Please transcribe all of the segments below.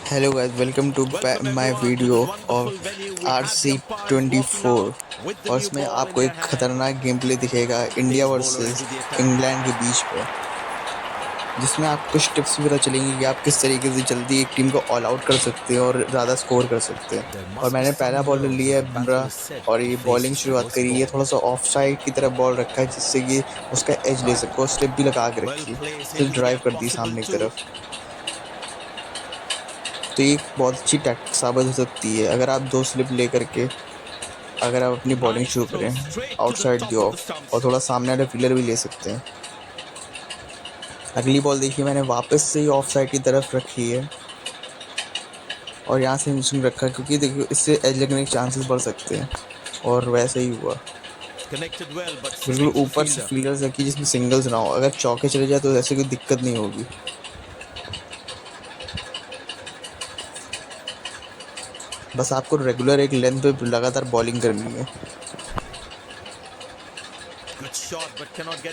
Hello guys, welcome to my video of RC24 और इसमें आपको एक खतरनाक गेम प्ले दिखेगा इंडिया वर्सेस इंग्लैंड के बीच पे, जिसमें आपको कुछ टिप्स भी पता चलेंगी कि आप किस तरीके से जल्दी एक टीम को ऑल आउट कर सकते हैं और ज़्यादा स्कोर कर सकते हैं। और मैंने पहला बॉल लिया है बुमराह और ये बॉलिंग शुरुआत करी है, थोड़ा सा ऑफ साइड की तरफ बॉल रखा है जिससे कि उसका एज ले सको, स्लिप भी लगा के रखी, फिर ड्राइव कर दी सामने की तरफ। तो ये एक बहुत अच्छी टैक्टिक साबित हो सकती है अगर आप दो स्लिप लेकर के अगर आप अपनी बॉलिंग शुरू करें आउटसाइड दी ऑफ, और थोड़ा सामने वाले फील्डर भी ले सकते हैं। अगली बॉल देखिए, मैंने वापस से ही ऑफ साइड की तरफ रखी है और यहाँ से मिशन रखा क्योंकि देखिए इससे एज लगने के चांसेस बढ़ सकते हैं, और वैसे ही हुआ। बिल्कुल ऊपर से फील्डर्स रखी जिसमें सिंगल्स ना हो, अगर चौके चले जाए तो ऐसे कोई दिक्कत नहीं होगी। बस आपको रेगुलर एक लेंथ पे लगातार बॉलिंग करनी है,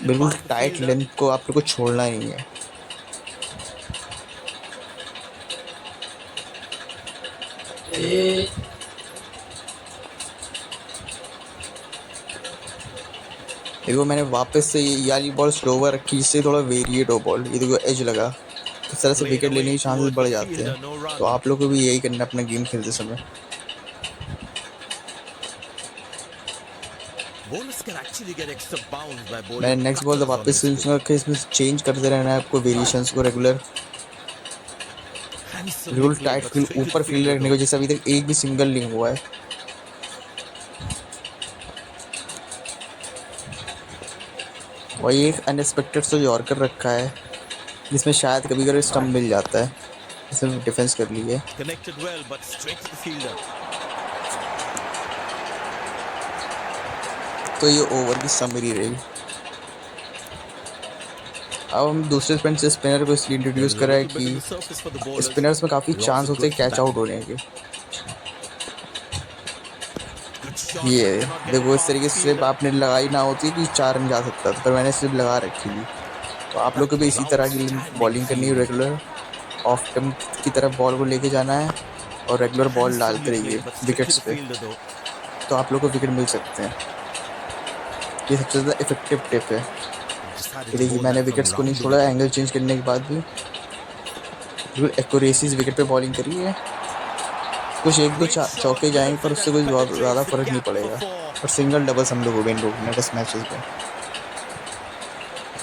बिल्कुल टाइट लेंथ को आप लोग को छोड़ना ही नहीं है। देखो मैंने वापस से ये वाली बॉल स्लोवर रखी जिससे थोड़ा वेरिएट हो बॉल, ये देखो एज लगा, इस तरह से विकेट लेने के चांसेस बढ़ जाते हैं। तो आप लोग को भी यही करना अपना गेम खेलते समय। मैंने नेक्स्ट बॉल तो वापस से इसमें चेंज करते रहना है आपको वेरिएशंस को रेगुलर, बिल्कुल टाइट फील्ड ऊपर फील्ड रखने को, जैसे अभी तक एक भी सिंगल नहीं हुआ है। और ये एक अनएक्सपेक्टेड से यॉर्कर रखा है जिसमें शायद कभी कभी स्टंप मिल जाता है, इसमें डिफेंस कर ली है। तो ये ओवर की समरी रही। अब हम दूसरे स्पिनर को इसलिए इंट्रोड्यूस करा है कि स्पिनर्स में काफ़ी चांस होते हैं कैच आउट होने के। ये देखो इस तरीके से स्लिप आपने लगाई ना होती कि 4 रन जा सकता था, पर मैंने स्लिप लगा रखी थी। तो आप लोग को भी इसी तरह की बॉलिंग करनी है, रेगुलर ऑफ स्टंप की तरफ बॉल को लेके जाना है और रेगुलर बॉल डालते रहिए विकेट्स पे, तो आप लोग को विकेट मिल सकते हैं। ये सबसे ज़्यादा इफेक्टिव टिप है। देखिए मैंने विकेट्स को नहीं छोड़ा, एंगल चेंज करने के बाद भी बिल्कुल एक्यूरेसी से विकेट पे बॉलिंग करी है। कुछ एक दो चौके जाएंगे पर उससे कुछ बहुत ज़्यादा फर्क नहीं पड़ेगा, और सिंगल डबल्स हम लोग हो गए इन लोगों ने टेस्ट मैचेस में,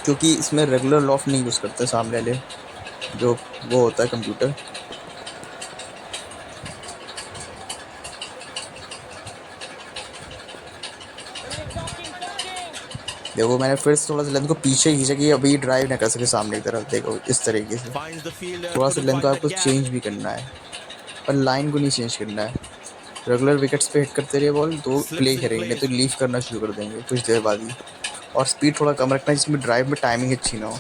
क्योंकि इसमें रेगुलर लॉफ नहीं यूज़ करते सामने वाले, जो वो होता है कंप्यूटर। देखो मैंने फिर से थोड़ा सा लेंथ को पीछे खींचा कि अभी ड्राइव ना कर सके सामने की तरफ। देखो इस तरीके से थोड़ा सा लेंथ को आपको चेंज भी करना है, पर लाइन को नहीं चेंज करना है। रेगुलर विकेट्स पे हिट करते रहिए बॉल, तो प्ले करेंगे तो लीव करना शुरू कर देंगे कुछ देर बाद ही। और स्पीड थोड़ा कम रखना है जिसमें ड्राइव में टाइमिंग अच्छी ना हो।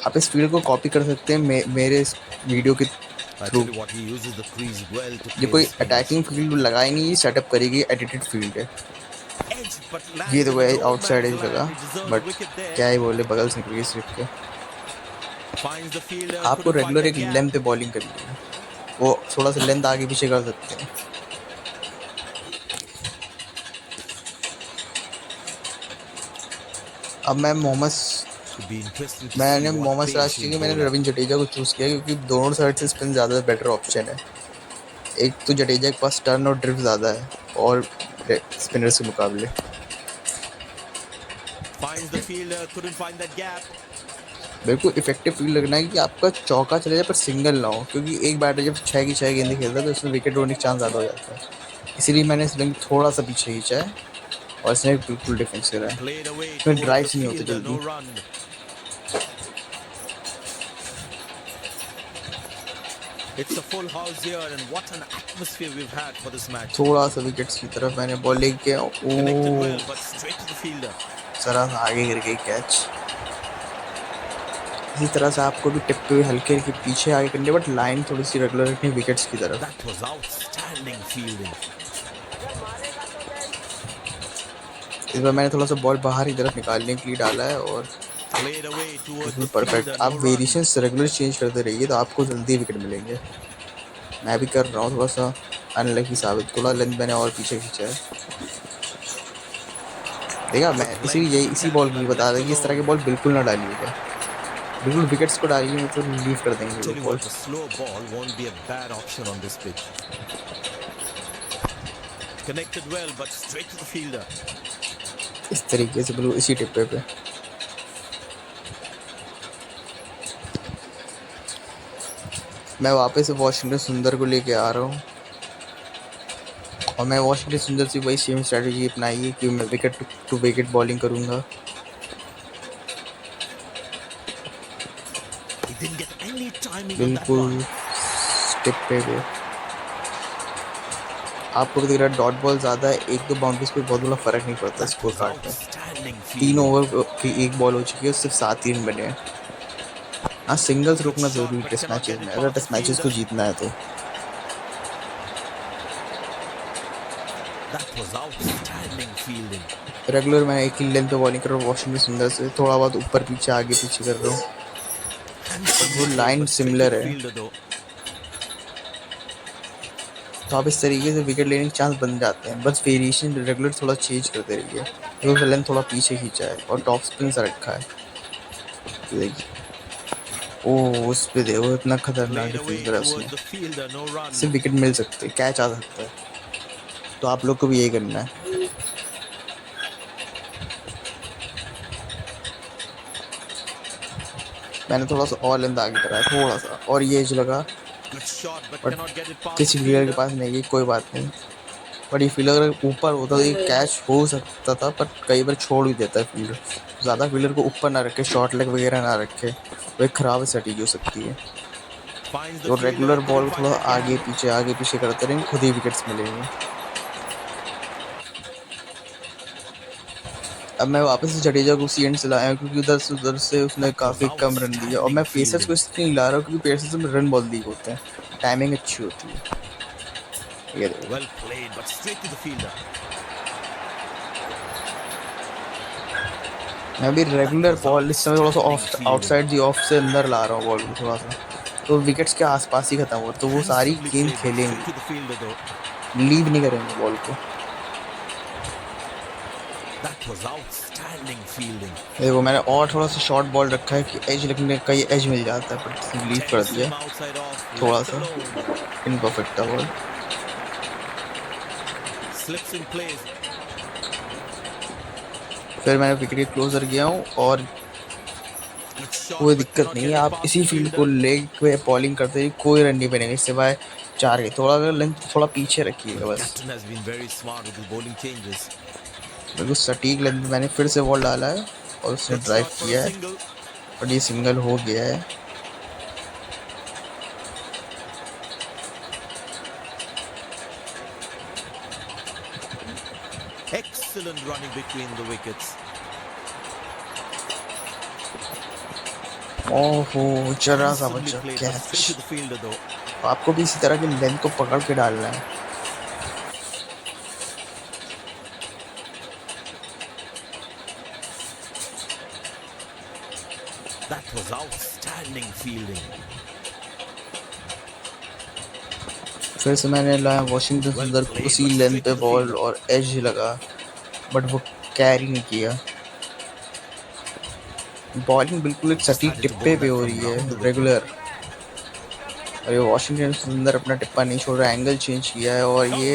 आप इस फील्ड को कॉपी कर सकते हैं मेरे इस वीडियो के थ्रू। ये कोई अटैकिंग फील्ड लगाई नहीं, ये सेटअप करेगी एडिटेड फील्ड है। ये तो वही आउटसाइड एज लगा, बट क्या ही बोले बगल से निकल गई स्लिप के। आपको रेगुलर एक लेंथ पे बॉलिंग करनी है, वो थोड़ा सा लेंथ आगे पीछे कर सकते हैं। अब मैंने मोहम्मद सिराज की मैंने रविंद्र जडेजा को चूज़ किया क्योंकि दोनों साइड से स्पिन ज़्यादा बेटर ऑप्शन है। एक तो जडेजा के पास टर्न और ड्रिफ्ट ज़्यादा है और स्पिनर्स के मुकाबले। बिल्कुल इफेक्टिव फील्ड लगना है कि आपका चौका चले जाए पर सिंगल ना हो, क्योंकि एक बैटर जब 6 की 6 गेंदें खेलता है तो उसमें विकेट होने के चांस ज़्यादा हो जाता है। इसीलिए मैंने इस लिंक थोड़ा सा पीछे खींचा है और इसने बिल्कुल डिफेंस करा है, इसमें ड्राइव्स नहीं होते जल्दी। It's a full house here, and what an atmosphere we've had for this match. थोड़ा सा विकेट्स की तरफ मैंने बॉल लेके Connected well, but straight to the fielder. जरा सा आगे गिर गई कैच। इसी तरह से आपको भी टिप पे हल्के हल्के पीछे आगे करने, बट लाइन थोड़ी सी रेगुलर रखनी विकेट्स की तरफ। That was outstanding fielding. इस बार मैंने थोड़ा सा बॉल बाहर की तरफ निकालने के लिए डाला है और Played away towards बिल्कुल the परफेक्ट। fielder, आप no run. Variations regular change करते रहिए तो आपको जल्दी विकेट मिलेंगे। मैं भी कर रहा हूँ थोड़ा सा अनलकी साबित, थोड़ा लेंथ मैंने और पीछे खींचा है। देखा, मैं Good इसीलिए length यही to इसी बॉल tackle की and बता left रहा कि इस तरह के alone. बॉल बिल्कुल ना डालिएगा, बिल्कुल विकेट्स को डालिए नहीं तो लीव कर देंगे वो Tell you ball. what, a slow ball won't be a bad option on this pitch. Connected well, but straight to the fielder. इस तरीके से बिल्कुल इसी टिप्पे पे मैं वापस से वॉशिंगटन सुंदर को लेके आ रहा हूँ, और मैं वॉशिंगटन सुंदर से वही सेम स्ट्रेटजी अपनाई है कि मैं विकेट टू विकेट बॉलिंग करूँगा। He didn't get any timing on that one. बिल्कुल टिप्पे पे आपको भी दिख रहा है डॉट बॉल ज़्यादा है, एक दो बाउंड्रीज पे बहुत बड़ा फ़र्क नहीं पड़ता That स्कोर was कार्ड में। outstanding 3 fielding. ओवर की एक बॉल हो चुकी है, सिर्फ 7 ही रन बने हैं। हाँ, सिंगल्स Good रोकना shot, ज़रूरी but test cannot matches get में, it अगर past the टेस्ट मैचेस को fielder. जीतना है तो। That was outstanding fielding. Regular मैं एक ही लेंथ पे बॉलिंग कर रहा हूँ वॉशिंगटन सुंदर से, थोड़ा बहुत ऊपर पीछे आगे पीछे कर रहा हूँ, वो Handsomely played, line but straight to similar the है। fielder though. तो आप इस तरीके से विकेट लेने के चांस बन जाते हैं, बस वेरिएशन रेगुलर थोड़ा चेंज करते रहिए। देखो लेंथ थोड़ा पीछे खींचा है और टॉप स्पिन से रखा है, ये देखिए। ओह, उस पे देखो इतना खतरनाक Played डिफेंस away करा towards उसने, the fielder, no run. सिर्फ विकेट मिल सकते, कैच आ सकता है। तो आप लोग को भी यही करना है। मैंने थोड़ा सा और लेंथ आगे कराया, थोड़ा सा और ये एज लगा, Good shot, but but cannot get it past the किसी फील्डर के fielder. पास नहीं है, कोई बात नहीं। बट ये फील्डर अगर ऊपर होता तो ये कैच हो सकता था, पर कई बार छोड़ भी देता है फील्डर। ज़्यादा फील्डर को ऊपर ना रखे, शॉर्ट लेग वगैरह ना रखे, वो एक ख़राब स्ट्रैटेजी हो सकती है। Finds the तो fielder regular but ball couldn't को find थोड़ा the gap. आगे पीछे करते रहेंगे, खुद ही विकेट्स मिलेंगे। अब मैं वापस से जडेजा को सी एंड से लाया हूं, क्योंकि उधर से उसने That was काफ़ी कम रन दिया, और outstanding मैं पेसर्स fielding. को इसलिए नहीं ला रहा हूँ क्योंकि पेसर्स में रन बहुत लीक होते हैं, टाइमिंग अच्छी होती है। ये देखो, Well played, but straight to the fielder. मैं भी That रेगुलर was बॉल इस समय थोड़ा सा outstanding of fielding. Outside the of से अंदर ला रहा हूँ बॉल को थोड़ा सा, तो विकेट्स के आसपास ही खत्म हो, तो वो सारी Handsomely गेंद played, but straight खेलेंगे, to the fielder though. Leave नहीं करेंगे बॉल को। That was outstanding fielding. देखो मैंने और थोड़ा सा शॉर्ट बॉल रखा है कि एज लगने का ये एज मिल जाता है, पर लीव कर Tempts दिया him outside off, थोड़ा left सा, alone. इनपरफेक्ट था बॉल। Slips in place. फिर मैंने विकेट के क्लोजर गया हूँ, और Good shot, कोई but दिक्कत cannot नहीं है, get it आप past इसी the फील्ड को fielder. लेग पे बॉलिंग करते हुए कोई रन नहीं बनेंगे सिवाय 4 के। थोड़ा अगर लेंथ थोड़ा पीछे रखिएगा The बस। captain has been very smart with his bowling changes. बिल्कुल सटीक लेंथ मैंने फिर से बॉल डाला है, और उसने Good drive shot for a किया है, single. और ये सिंगल हो गया है। Excellent running between the wickets. ओहो, जरा सा Handsomely बचा played, but straight to catch. the fielder though. आपको भी इसी तरह की लेंथ को पकड़ के डालना है। That was outstanding fielding. फिर से मैंने लाया वॉशिंगटन Well सुंदर को played, उसी but लेंथ straight पे to the बॉल fielder. और एज लगा, बट वो कैरी नहीं किया। बॉलिंग बिल्कुल एक सटीक Decided to टिप्पे bowl पे that हो from रही है round the wicket. रेगुलर, और ये वॉशिंगटन सुंदर अपना टिप्पा नहीं छोड़ रहा, एंगल चेंज किया है, और Oh, what a catch!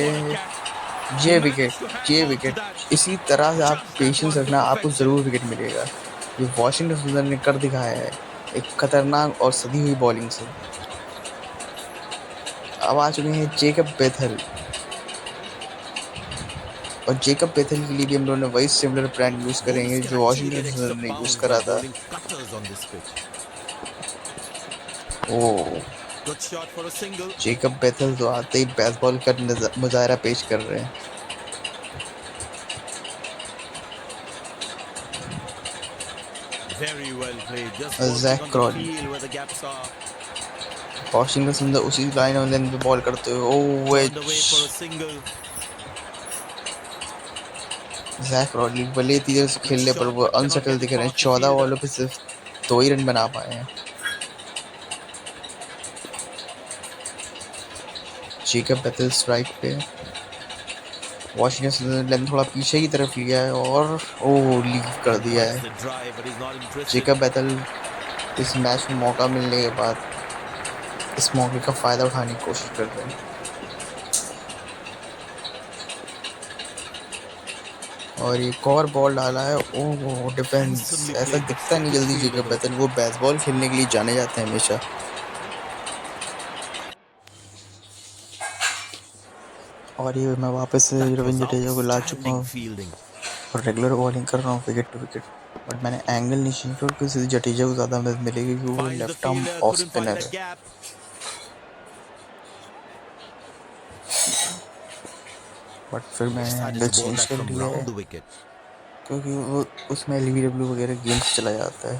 He ये managed to hang ये on to विकेट that. इसी तरह से आप Just that patience one to रखना, आपको perfection. ज़रूर विकेट मिलेगा। ये वॉशिंगटन सुंदर ने कर दिखाया है एक खतरनाक और सदी हुई बॉलिंग से। अब आ चुके हैं जेकब बेथल, और जेकब बेथल के लिए भी हम लोगों ने वही सिमिलर प्लान यूज़ Bowlers करेंगे can जो actually Washington get Sundar extra ने यूज़ bounce by करा था। bowling cutters on this pitch. Oh, Good shot for a single. Jacob Bethell तो आते ही बेसबॉल का मुजाहरा पेश कर रहे हैं। Very well played. Just Jack working on the Crawley, field where the gaps are. Washington Sundar उसी लाइन और लेंथ पे बॉल करते हुए, ओ Turned वेज, away for a single. Jack Rodley भले ही तेज़ी से खेलने पर वो अनसेटल दिख रहे हैं। 14 बॉलों पे सिर्फ 2 ही रन बना पाए हैं। जेकब बैथल स्ट्राइक पे। वॉशिंगटन ने थोड़ा पीछे की तरफ लिया है और लीव कर दिया है। जेकब बैथल इस मैच में मौका मिलने के बाद इस मौके का फ़ायदा उठाने की कोशिश कर रहे हैं। और एक और बॉल डाला है। ओह डिफेंस, ऐसा दिखता नहीं जल्दी जेकब बैथल, वो बेसबॉल खेलने के लिए जाने जाते हैं हमेशा। और ये मैं वापस से रविंद्र जडेजा को ला चुका हूँ और रेगुलर बॉलिंग कर रहा हूँ विकेट टू विकेट। बट मैंने एंगल नहीं चेंज किया क्योंकि जडेजा को ज़्यादा मदद मिलेगी क्योंकि वो लेफ्ट आर्म ऑफ स्पिनर है। बट फिर मैंने एंगल चेंज कर लिया है क्योंकि वो उसमें LBW वगैरह गेम्स चला जाता है।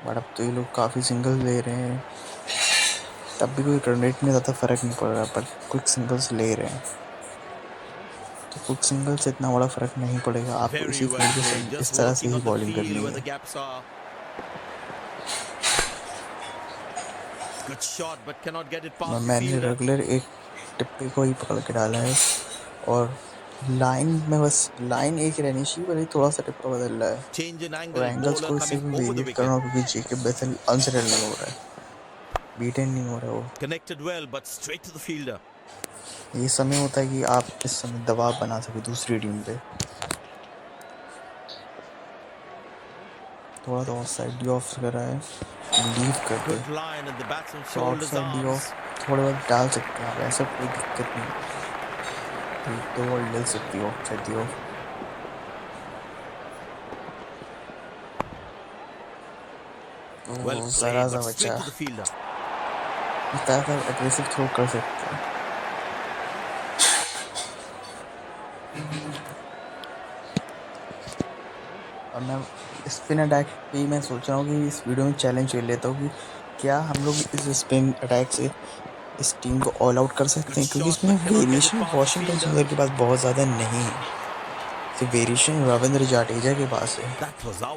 बट अब तो ये लोग काफ़ी सिंगल ले रहे हैं, तब भी कोई रन रेट में ज़्यादा फ़र्क नहीं पड़ रहा, पर क्विक सिंगल्स ले रहे हैं तो क्विक सिंगल से इतना बड़ा फ़र्क नहीं पड़ेगा। आपको इसी फील्ड पे इस तरह से ही बॉलिंग करनी है। मैंने रेगुलर एक टिप्पी को ही पकड़ के डाला है और लाइन में बस लाइन एक रहनी चाहिए, पर थोड़ा सा टिप्पा बदल रहा है और एंगल्स को इससे भी वेरिएट कर रहा हूँ क्योंकि जेकब बैथल अनसेटल नहीं हो रहा है, बीटन नहीं हो रहा वो। ये समय होता है कि आप इस समय दबाव बना सके दूसरी टीम पे। थोड़ा सा ऑफ साइड डी ऑफ कर रहा है, लीव कर दे तो ऑफ साइड डी ऑफ थोड़े बहुत डाल सकते हैं आप, ऐसा कोई दिक्कत नहीं। एक दो बॉल डल सकती है ऑफ साइड डी ऑफ। जरा सा बचा, एग्रेसिव थ्रो कर सकते हैं। और मैं स्पिन अटैक पे ही मैं सोच रहा हूँ कि इस वीडियो में चैलेंज कर लेता हूँ कि क्या हम लोग इस स्पिन अटैक से इस टीम को ऑल आउट कर सकते हैं, क्योंकि इसमें वेरिएशन वॉशिंगटन सुंदर के पास बहुत ज़्यादा नहीं है। तो वेरिएशन रविंद्र जाडेजा के पास है,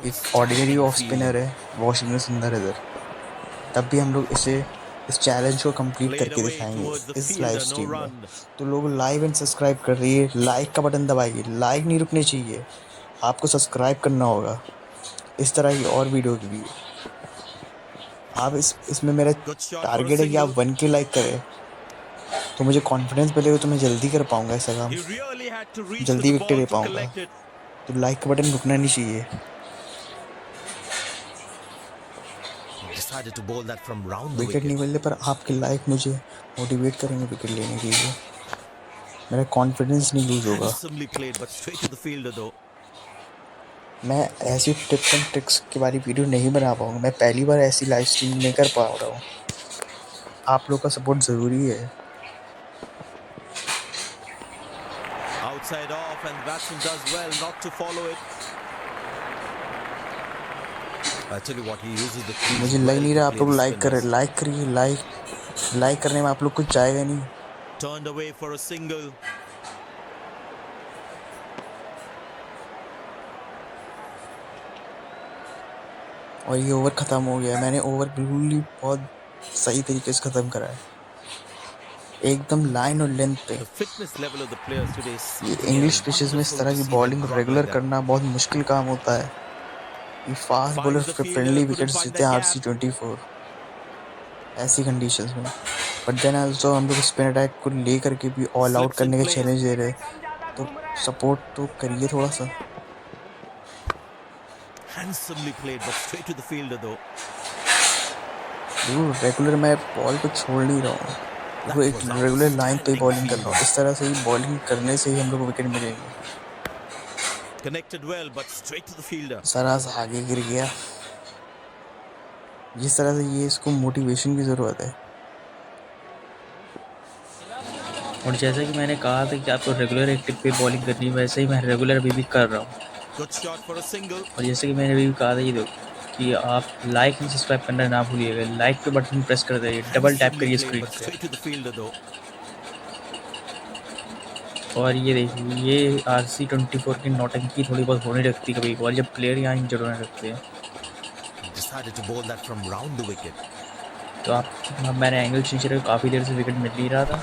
एक ऑर्डिनरी ऑफ स्पिनर है वॉशिंगटन सुंदर इधर। तब भी हम लोग इस चैलेंज को कंप्लीट करके दिखाएंगे इस लाइव स्ट्रीम में। तो लोग लाइव एंड सब्सक्राइब कर रही है, लाइक का बटन दबाइए, लाइक नहीं रुकनी चाहिए, आपको सब्सक्राइब करना होगा इस तरह की और वीडियो के लिए। आप इसमें मेरा टारगेट है कि आप 1K लाइक करें तो मुझे कॉन्फिडेंस मिलेगा, तो मैं जल्दी कर पाऊंगा ऐसा काम, जल्दी विकेट ले पाऊंगा। तो लाइक का बटन रुकना नहीं चाहिए। विकेट नहीं मिलने पर आपके लाइक मुझे मोटिवेट करेंगे विकेट लेने के लिए, मेरा कॉन्फिडेंस नहीं लूज होगा। मैं ऐसी टिप्स एंड ट्रिक्स के बारे वीडियो नहीं बना पाऊंगा, मैं पहली बार ऐसी लाइव स्ट्रीम नहीं कर पा रहा हूँ। आप लोग का सपोर्ट ज़रूरी है। Outside off and the batsman does well not to follow it. I tell you what, he uses the crease. मुझे लग नहीं रहा आप लोग लाइक कर रहे, लाइक करिए, लाइक करने में आप लोग कुछ जाएगा नहीं। Turned away for a single. और ये ओवर ख़त्म हो गया। मैंने ओवर बिल्कुल ही बहुत सही तरीके से ख़त्म करा है, एकदम लाइन और लेंथ पे। ये इंग्लिश पिचेस में इस तरह की बॉलिंग रेगुलर करना बहुत मुश्किल काम होता है। ये फास्ट बॉलर फ्रेंडली विकेट्स जीते हैं RC24 ऐसी कंडीशंस में। बट देन आल्सो हम लोग स्पिन अटैक को ले करके भी ऑल आउट करने का चैलेंज दे रहे हैं, तो सपोर्ट तो करिए थोड़ा सा। रेगुलर मैं बॉल को छोड़ नहीं रहा हूँ, वो एक रेगुलर लाइन पे बॉलिंग कर रहा हूँ। इस तरह से ही बॉलिंग करने से ही हम लोग को विकेट मिलेंगे। सारा आगे गिर गया। जिस तरह से ये इसको मोटिवेशन की ज़रूरत है। और जैसा कि मैंने कहा था कि आपको रेगुलर एक्टिव पे बॉलिंग करनी है, वैसे ही मैं रेगुलर अभी भी कर रहा हूँ। और जैसे कि मैंने अभी भी कहा था कि आप लाइक एंड सब्सक्राइब करना ना भूलिएगा। लाइक पे बटन प्रेस कर दीजिए, डबल टैप करिए स्क्रीन पे। और ये देखिए, ये RC24 की नौटंकी थोड़ी बहुत होने लगती है कभी कभार जब प्लेयर यहाँ इंजर्ड होने लगते हैं। Decided to bowl that from round the wicket. तो अब मैंने एंगल चेंज करके काफ़ी देर से विकेट मिल नहीं रहा था,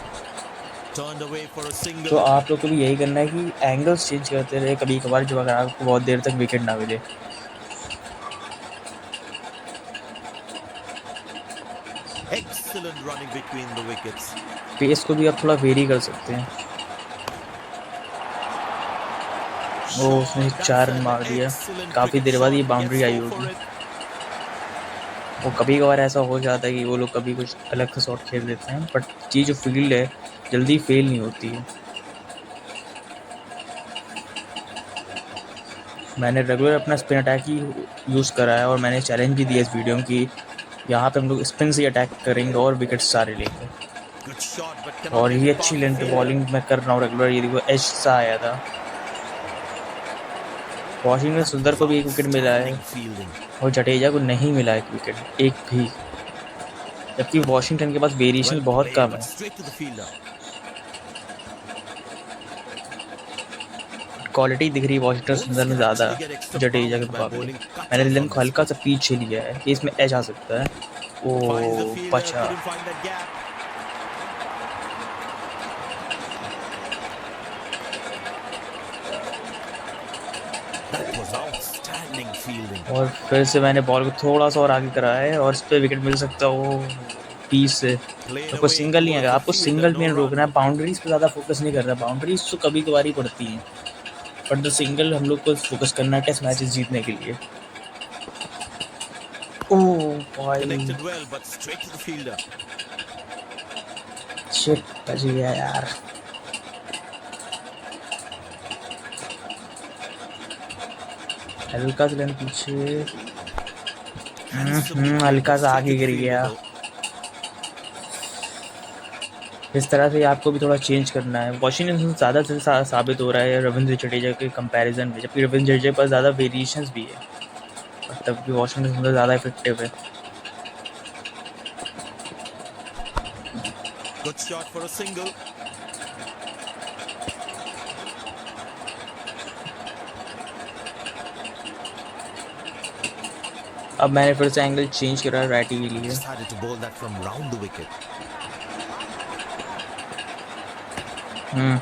Turned away for a तो single. आप लोग को भी यही करना है कि एंगल्स चेंज करते रहे कभी कभार जब अगर आपको बहुत देर तक विकेट ना मिले। Excellent running between the wickets. Pace को भी आप थोड़ा वेरी कर सकते हैं। वो उसने 4 रन मार दिया, काफ़ी देर बाद ये बाउंड्री आई होगी। वो कभी कभार ऐसा हो जाता है कि वो लोग कभी कुछ अलग सा शॉट खेल देते हैं, बट ये जो फील्ड है जल्दी फेल नहीं होती है। मैंने रेगुलर अपना स्पिन अटैक ही यूज़ करा है और मैंने चैलेंज भी दिया इस वीडियो में कि यहाँ पे हम लोग स्पिन से अटैक करेंगे और विकेट सारे लेंगे। और ये अच्छी लेंथ बॉलिंग मैं कर रहा हूँ रेगुलर। ये देखो एज सा आया था। वॉशिंगटन सुंदर को भी एक विकेट मिला है और जडेजा को नहीं मिला एक विकेट, एक भी, जबकि वॉशिंगटन के पास वेरिएशन बहुत कम है। क्वालिटी दिख रही है वॉशिंगटन सुंदर में ज़्यादा जडेजा के मुकाबले। मैंने लेंथ को हल्का सा पीछे लिया है, इसमें एज आ सकता है। ओ बचा। और फिर से मैंने बॉल को थोड़ा सा और आगे करा है और इस पर विकेट मिल सकता हो 20 से। आपको सिंगल नहीं आएगा, आपको सिंगल में रोकना है। बाउंड्रीज पे ज़्यादा फोकस नहीं करना, बाउंड्रीज तो कभी कभार ही पड़ती हैं, बट द सिंगल हम लोग को फोकस करना है टेस्ट मैचेस जीतने के लिए। ओह भाई शिट, बच गया यार। हल्का सा लेन पीछे, हल्का सा आगे गिर गया। इस तरह से आपको भी थोड़ा चेंज करना है। वॉशिंगटन ज़्यादा से साबित हो रहा है रविंद्र जडेजा के कंपैरिजन में, जबकि रविंद्र जडेजा पर ज़्यादा वेरिएशंस भी है, और तब भी वॉशिंगटन ज़्यादा इफेक्टिव है। Good shot for a single. अब मैंने फिर से एंगल चेंज करा राइटी के लिए। Decided to bowl that from round the wicket.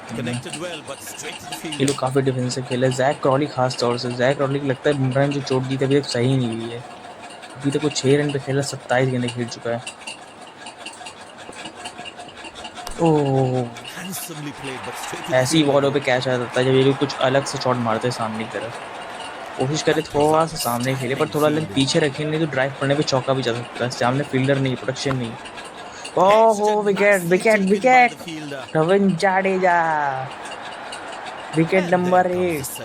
Connected well, but straight to the field. ये लोग काफ़ी डिफेंसिव खेले। जैक क्रॉली खास तौर से, जैक क्रॉली को लगता है बुमराह ने जो चोट दी थी अभी तक सही नहीं हुई है। अभी तक वो 6 रन पे खेला, 27 गेंदें खेल चुका है। ओह, ऐसी बॉलों पे कैच आ जाता है जब ये लोग कुछ अलग से शॉट मारते हैं सामने की तरफ। कोशिश करे थोड़ा सा सामने खेले, पर थोड़ा लेंथ पीछे रखें, नहीं तो ड्राइव पड़ने पे चौका भी जा सकता है। सामने फील्डर नहीं, प्रोटेक्शन नहीं। ओहो, wicket wicket wicket, Ravindra Jadeja, wicket number 8।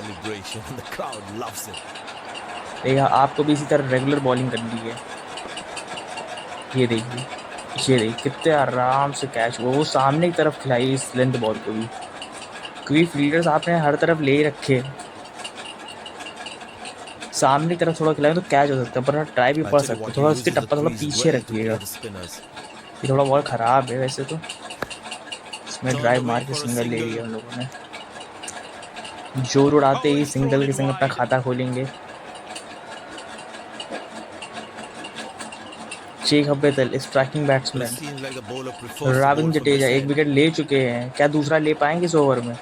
देखा, आपको भी इसी तरह रेगुलर बॉलिंग करनी है। ये देखिए कितने आराम से कैच वो सामने की तरफ खिलाई इस लेंथ बॉल को भी, क्योंकि फील्डर्स आपने हर तरफ ले रखे, सामने की तरफ थोड़ा खिलाए तो कैच हो सकता है, पर ट्राई भी पड़ सकता है। थोड़ा उसके टप्पा थोड़ा पीछे रखिएगा। ये थोड़ा बॉल ख़राब है वैसे तो, इसमें ड्राइव मार के सिंगल ले लिया हम लोगों ने। जोर उड़ाते ही सिंगल के संग अपना खाता खोलेंगे। शेख अब्बेतल स्ट्राइकिंग बैट्समैन। रविंद्र जडेजा एक विकेट ले चुके हैं, क्या दूसरा ले पाएंगे इस ओवर में?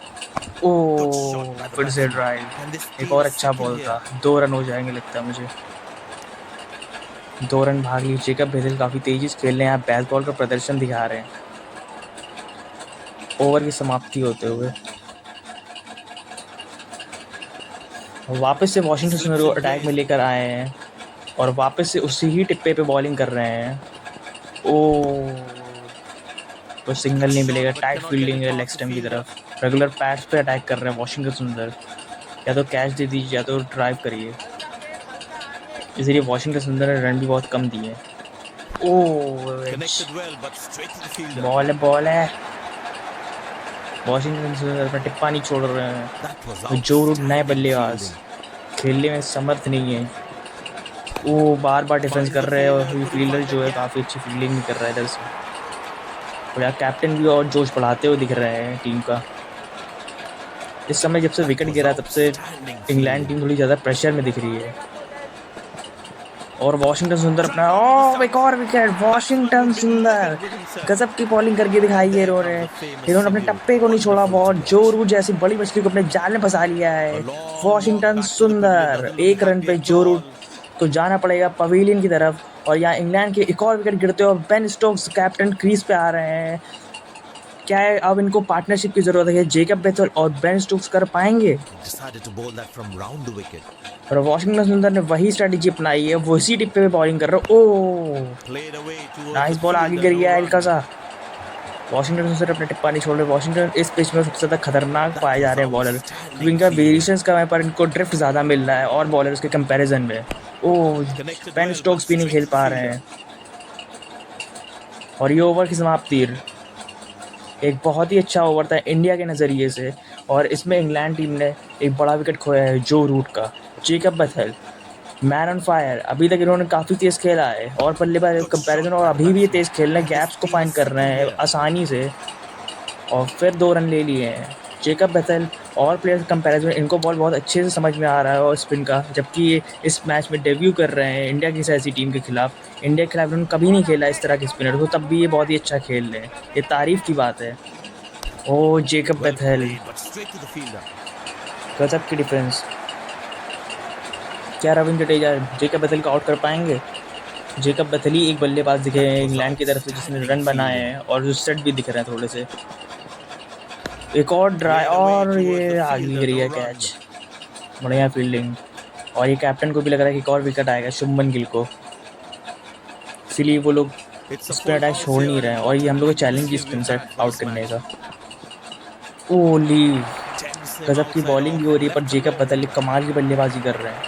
ओह, फिर से ड्राइव, एक और अच्छा बॉल था। 2 रन हो जाएंगे लगता है मुझे। 2 रन भाग लिए। जेकब बेथेल काफ़ी तेजी से खेल रहे हैं, यहाँ बैट बॉल का प्रदर्शन दिखा रहे हैं ओवर की समाप्ति होते हुए। वापस से वॉशिंगटन सुंदर को अटैक में लेकर आए हैं और वापस से उसी ही टिप्पे पे बॉलिंग कर रहे हैं। ओह, तो सिंगल नहीं मिलेगा। टाइट फील्डिंग है लेग स्टंप की तरफ, रेगुलर पैड्स पे अटैक कर रहे हैं वॉशिंगटन सुंदर। या तो कैच दे दीजिए या तो ड्राइव करिए, इसलिए वॉशिंगटन सुंदर ने रन भी बहुत कम दिए। ओह, बॉल है। वॉशिंगटन सुंदर अपना टिप्पा नहीं छोड़ रहे हैं। जो रूट नए बल्लेबाज खेलने में समर्थ नहीं है, वो बार बार डिफेंस कर रहे हैं और फील्डर जो है काफ़ी अच्छी फील्डिंग भी कर रहा है इधर से। और यार कैप्टन भी और जोश बढ़ाते हुए दिख रहे हैं टीम का। इस समय जब से विकेट गिरा तब से इंग्लैंड टीम थोड़ी ज़्यादा प्रेशर में दिख रही है। और वॉशिंगटन सुंदर अपना एक और विकेट, वॉशिंगटन सुंदर गजब की बॉलिंग करके दिखाई है इन्होंने। इन्होंने अपने टप्पे को नहीं छोड़ा, बॉल जो रूट जैसी बड़ी मछली को अपने जाल में फंसा लिया है। वॉशिंगटन सुंदर 1 रन पे जो रूट को जाना पड़ेगा पवेलियन की तरफ। और यहाँ इंग्लैंड के एक और विकेट गिरते हुए बेन स्टोक्स कैप्टन क्रीज पे आ रहे हैं। क्या है, अब इनको पार्टनरशिप की जरूरत है। जेकब बेथल और बेन स्टोक्स कर पाएंगे? Decided to bowl that from round the wicket. और वॉशिंगटन सुंदर ने वही स्ट्रेटेजी अपनाई है, वो इसी टिप्पे पे बॉलिंग कर रहे हो। ओह Played away towards nice the ball आगे fielder, गिर no गया run. हल्का सा। वॉशिंगटन सुंदर अपने टिप्पा नहीं छोड़ रहे। वॉशिंगटन इस पिच में सबसे ज़्यादा खतरनाक पाए जा रहे हैं बॉलर, क्योंकि इनका वेरिएशंस कम है पर इनको ड्रिफ्ट ज़्यादा मिल रहा है और बॉलर्स के कंपैरिजन में। ओह Connected Ben well, Stokes but भी नहीं खेल straight to पा the रहे fielder. हैं। और ये ओवर की समाप्ति एक बहुत ही अच्छा ओवर था इंडिया के नज़रिए से। और इसमें इंग्लैंड टीम ने एक बड़ा विकेट खोया है जो रूट का। Jacob Bethell man on fire, अभी तक इन्होंने काफ़ी तेज़ खेला है और बल्लेबाज कंपैरिजन, और अभी भी ये तेज़ खेल रहे हैं, गैप्स को फाइंड कर रहे हैं आसानी से और फिर 2 रन ले लिए हैं। जेकब बेथल और प्लेयर्स कंपैरिजन इनको बॉल बहुत अच्छे से समझ में आ रहा है और स्पिन का, जबकि ये इस मैच में डेब्यू कर रहे हैं इंडिया की ऐसी टीम के खिलाफ। इंडिया के खिलाफ इन्होंने कभी नहीं खेला इस तरह के स्पिनर को, तब भी ये बहुत ही अच्छा खेल रहे हैं, ये तारीफ़ की बात है। Oh Jacob Well Bethell played, but straight to the fielder. गजब की डिफेंस। क्या रविंद्र जडेजा जेकब बेथल को आउट कर पाएंगे? जेकब बेथल ही एक बल्लेबाज दिखे हैं इंग्लैंड की तरफ से जिसने रन बनाए हैं और जो सेट भी दिख रहे हैं थोड़े से। एक और ड्राई और ये आगे गिर गया कैच, बढ़िया फील्डिंग। और ये कैप्टन को भी लग रहा है कि एक और विकेट आएगा शुभमन गिल को, इसीलिए वो लोग It's a spin full attack house छोड़ here नहीं रहे हैं and और what ये हम लोग an चैलेंज की atmosphere spin we've set had for out this करने match. का। ओ लीव Tense him गजब की outside बॉलिंग भी off हो and रही है, पर left जेकब alone. बेथल कमाल की बल्लेबाजी कर रहे हैं।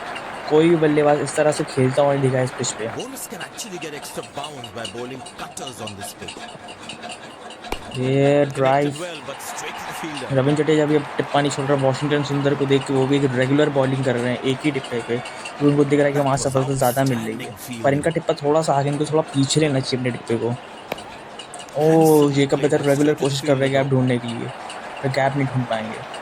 कोई भी बल्लेबाज इस तरह से खेलता हुआ नहीं दिखा इस पिच पे। Bowlers can actually get extra bounce by bowling cutters on this pitch. ये Connected drive, well, but straight to the fielder. Ravindra Jadeja भी अब टिप्पा नहीं छोड़ रहा। वॉशिंगटन सुंदर को देख के वो भी एक रेगुलर बॉलिंग कर रहे हैं एक ही टिप्पे पे, तो उनको दिख रहा है कि वहाँ That was सफलता ज़्यादा मिल रही है, outstanding पर fielding. इनका टिप्पा थोड़ा सा आगे, इनको थोड़ा पीछे लेना चाहिए अपने टिप्पे को। ओ Handsomely Jacob played, Bethell but regular straight to the कोशिश कर रहे fielder हैं गैप though. ढूंढने के लिए, पर गैप नहीं ढूंढ पाएंगे।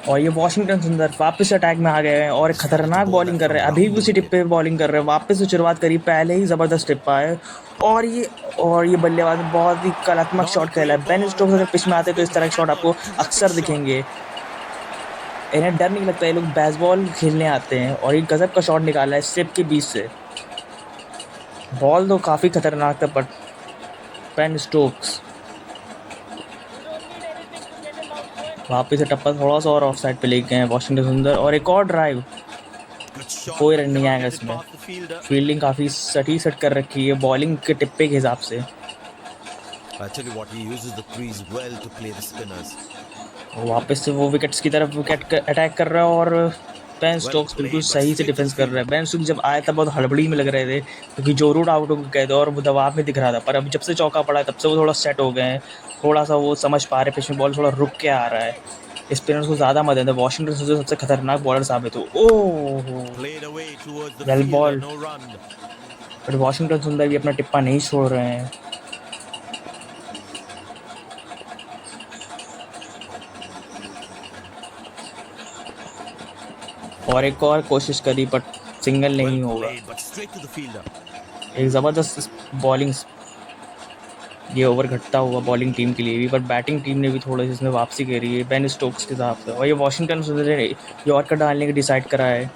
और ये वॉशिंगटन सुंदर वापस से अटैक में आ गए हैं और एक खतरनाक बॉलिंग कर रहे हैं, अभी भी उसी टिप्पे पे बॉलिंग कर रहे हैं, वापस से शुरुआत करी, पहले ही ज़बरदस्त टिप्पा है। और ये बल्लेबाज ने बहुत ही कलात्मक शॉट खेला है। बेन स्टोक्स अगर पिच में आते तो इस तरह के शॉट आपको अक्सर दिखेंगे। इन्हें डर नहीं लगता, ये लोग बेसबॉल खेलने आते हैं और ये गजब का शॉट निकाला है स्लिप के बीच से। बॉल तो काफ़ी खतरनाक था, बट बेन स्टोक्स वापस से टप्पा थोड़ा सा और ऑफ साइड पे लेके गए हैं वॉशिंगटन सुंदर। और एक और ड्राइव, Good shot, कोई but रन नहीं cannot आएगा get it इसमें। past the fielder. फील्डिंग काफ़ी सटीक सेट कर रखी है बॉलिंग के टिप्पे के हिसाब से। I tell you what, he uses the crease well to play the spinners. वापस से वो विकेट्स की तरफ विकेट अटैक कर रहा है और बेन स्टोक्स बिल्कुल सही से डिफेंस कर रहा है। बेन स्टोक्स जब आया था बहुत हड़बड़ी में लग रहे थे क्योंकि जो रूट आउट हो गए थे और वो दबाव में दिख रहा था, पर अब जब से चौका पड़ा है तब से वो थोड़ा सेट हो गए हैं, थोड़ा सा वो समझ पा रहे पिच में बॉल थोड़ा रुक के आ रहा है। स्पिनर्स को ज़्यादा मदद है। वॉशिंगटन सुंदर सबसे खतरनाक बॉलर साबित हो। ओह Played away towards the well fielder, ball, no run. पर वॉशिंगटन सुंदर भी अपना टिप्पा नहीं छोड़ रहे हैं। और एक और कोशिश करी पर सिंगल नहीं Well होगा। played, but straight to the fielder. एक ज़बरदस्त बॉलिंग, ये ओवर घटता हुआ बॉलिंग टीम के लिए भी, पर बैटिंग टीम ने भी थोड़ा सा इसमें वापसी करी है बेन स्टोक्स के हिसाब से। और ये वॉशिंगटन सुंदर ने यॉर्कर डालने का डिसाइड करा है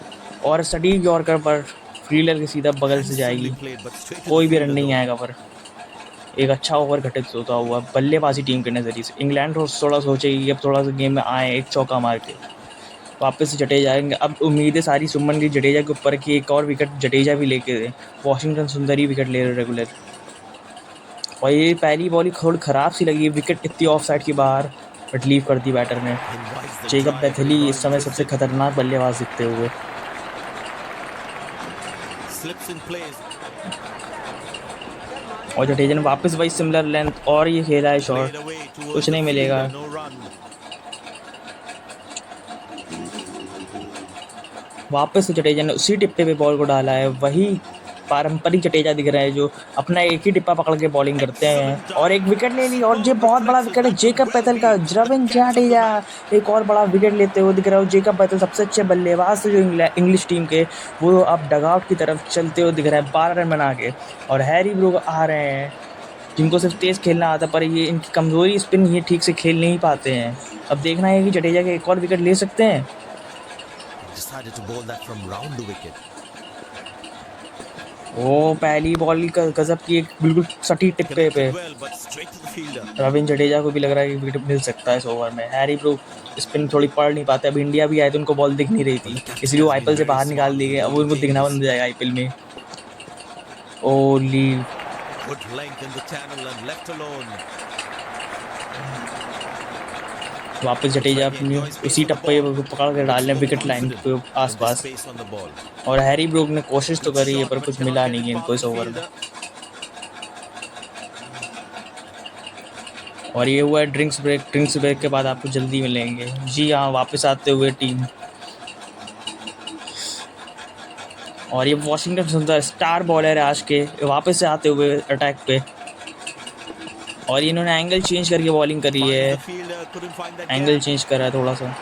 और सटीक यॉर्कर पर फील्डर के सीधा बगल से जाएगी, Handsomely played, but straight to कोई the भी रन fielder नहीं though. आएगा। पर एक अच्छा ओवर घटित होता हुआ बल्लेबाजी टीम के नज़रिए से इंग्लैंड थोड़ा सोचेगी अब थोड़ा सा गेम में आए, एक चौका मार के वापस से जडेजा आएंगे। अब उम्मीदें सारी सुमन की जडेजा के ऊपर कि एक और विकेट जडेजा भी लेके दे। वॉशिंगटन सुंदर ही विकेट ले रहे रेगुलर। और ये पहली बॉल ही थोड़ी ख़राब सी लगी, विकेट इतनी ऑफ साइड की बाहर, बट लीव कर दी बैटर ने। Invites the Jacob drive, बेथली not इस समय सबसे drifted. खतरनाक बल्लेबाज दिखते हुए। Slips in place. और जडेजा ने वापस वही सिमिलर लेंथ और ये खेला है शॉट, Played away towards कुछ the नहीं मिलेगा। fielder, no run. वापस से जडेजा ने उसी टिप्पे पे बॉल को डाला है, वही पारंपरिक जडेजा दिख रहे हैं जो अपना एक ही टिप्पा पकड़ के बॉलिंग करते हैं, और एक विकेट ले ली, और ये बहुत बड़ा विकेट है जेकब बैतल का। रविंद्र जडेजा एक और बड़ा विकेट लेते हुए दिख रहा है। जेकब बैतल सबसे अच्छे बल्लेबाज थे जो इंग्लिश टीम के, वो अब डगआउट की तरफ चलते हुए दिख रहे हैं 12 रन बना के। और हैरी ब्रूक आ रहे हैं जिनको सिर्फ तेज खेलना आता, पर ये इनकी कमजोरी स्पिन, ये ठीक से खेल नहीं पाते हैं। अब देखना है कि जडेजा के एक और विकेट ले सकते हैं। Decided to bowl that from round the wicket. वो पहली बॉल का गजब की एक बिल्कुल सटीक टिप्पे पे Connected well, but straight to the fielder. Ravindra Jadeja को भी लग रहा है कि विकेट मिल सकता है इस ओवर में। हैरी ब्रूक स्पिन थोड़ी पढ़ नहीं पाते। अब इंडिया भी आए तो उनको बॉल दिख नहीं रही थी, इसलिए वो आईपीएल से बाहर निकाल दिए गए। अब उनको दिखना बंद हो जाएगा आईपीएल में। ओ leave Good length in the channel and left alone. वापस जडेजा अपनी उसी टप्पे को पकड़ कर डाल रहे विकेट लाइन के With the आसपास। space on the ball. और हैरी ब्रूक ने कोशिश तो करी है पर कुछ मिला नहीं है इनको इस ओवर में। और ये हुआ है ड्रिंक्स ब्रेक। ड्रिंक्स ब्रेक के बाद आपको जल्दी मिलेंगे। जी हाँ, वापस आते हुए टीम। और ये वॉशिंगटन सुंदर स्टार बॉलर है आज के, वापस से आते हुए अटैक पे। और ये इन्होंने एंगल चेंज करके बॉलिंग करी है। The fielder couldn't find that angle gap. Change करा है थोड़ा सा,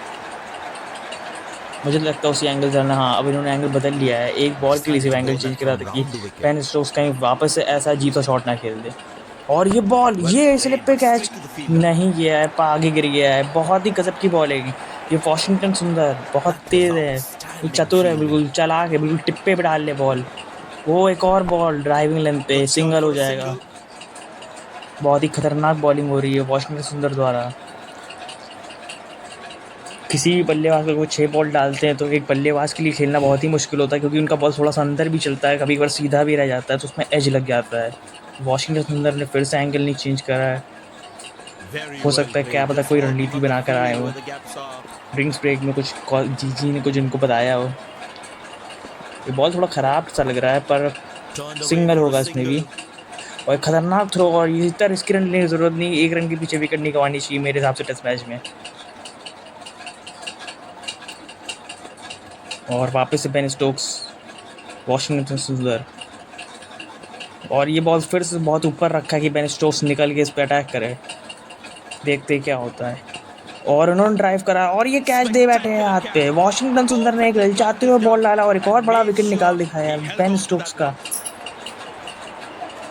मुझे लगता है उसी एंगल से ना। हाँ, अब इन्होंने एंगल बदल लिया है। एक बॉल के लिए सिर्फ एंगल चेंज करा था कि बेन स्टोक्स कहीं वापस से ऐसा अजीब सा शॉट ना खेल दे। और ये बॉल, ये स्लिप पे कैच नहीं किया है, आगे गिर गया है। बहुत ही गजब की बॉल है ये। वॉशिंगटन सुंदर बहुत तेज है, ये चतुर है, बिल्कुल चालाक है, बिल्कुल टिप्पे पे डाल ले बॉल। वो एक और बॉल ड्राइविंग लेंथ पे सिंगल हो जाएगा। बहुत ही खतरनाक बॉलिंग हो रही है वॉशिंगटन सुंदर द्वारा। किसी भी बल्लेबाज को 6 बॉल डालते हैं तो एक बल्लेबाज के लिए खेलना बहुत ही मुश्किल होता है, क्योंकि उनका बॉल थोड़ा सा अंदर भी चलता है, कभी कभार सीधा भी रह जाता है, तो उसमें एज लग जाता है। वॉशिंगटन सुंदर ने फिर से एंगल नहीं चेंज करा है। Very हो well सकता है क्या played. पता कोई Just रणनीति on the बनाकर आए field हो। where the gaps are. Drinks break में कुछ जी ने कुछ इनको बताया हो। ये बॉल थोड़ा ख़राब सा लग रहा है, पर Turned away single for a होगा इसमें भी। single. और खतरनाक थ्रो, और ये इतना रिस्क लेने की ज़रूरत नहीं। 1 रन के पीछे विकेट नहीं गंवानी चाहिए मेरे हिसाब से टेस्ट मैच में। और वापस से बेन स्टोक्स, वॉशिंगटन सुंदर। और ये बॉल फिर से बहुत ऊपर रखा है कि बेन स्टोक्स निकल के इस पर अटैक करे। देखते क्या होता है। और उन्होंने ड्राइव करा और ये कैच दे बैठे हैं हाथ पे। वॉशिंगटन सुंदर ने एक ललचाते हुए बॉल डाला और एक और बड़ा विकेट निकाल दिखाया बेन स्टोक्स का।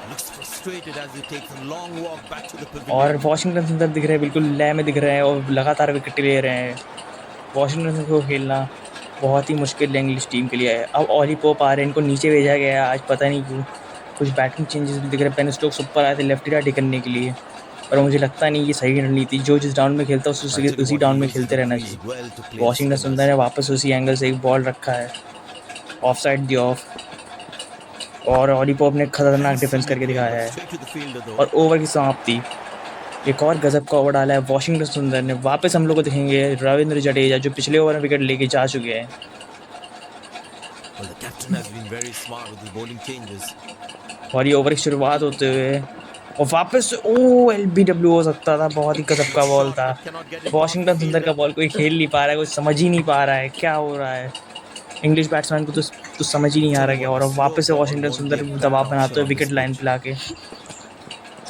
Looks frustrated as he takes a long walk back to the pavilion. और वॉशिंगटन सुंदर दिख रहे हैं, बिल्कुल लय में दिख रहे हैं और लगातार विकेट ले रहे हैं। वॉशिंगटन सुंदर को खेलना बहुत ही मुश्किल है इंग्लिश टीम के लिए है। अब ऑली पोप आ रहे हैं, इनको नीचे भेजा गया है आज, पता नहीं क्यों। कुछ बैटिंग चेंजेस भी दिख रहे हैं। बेन स्टोक्स ऊपर आए थे लेफ्टी राइटी करने के लिए, पर मुझे लगता नहीं ये सही रणनीति। जो जिस डाउन में खेलता है उसी डाउन में खेलते रहना चाहिए। वॉशिंगटन सुंदर ने वापस उसी एंगल से एक बॉल रखा है, ऑफ साइड दी ऑफ। और ऑली पोप ने खतरनाक डिफेंस करके दिखाया है। Straight to the fielder though. और ओवर की समाप्ति, एक और गजब का ओवर डाला है वॉशिंगटन सुंदर ने। वापस हम लोग को दिखेंगे रविंद्र जडेजा, जो पिछले ओवर में विकेट लेके जा चुके हैं। Well, the captain has been very smart with his bowling changes. और ये ओवर की शुरुआत होते हुए और वापस LBW हो सकता था। बहुत ही गजब का बॉल था। वॉशिंगटन सुंदर का बॉल कोई खेल नहीं पा रहा है, कोई समझ ही नहीं पा रहा है क्या हो रहा है। इंग्लिश बैट्समैन को तो समझ ही नहीं आ रहा क्या। और अब वापस से वॉशिंगटन सुंदर दबाव बनाते हुए विकेट लाइन पे लाके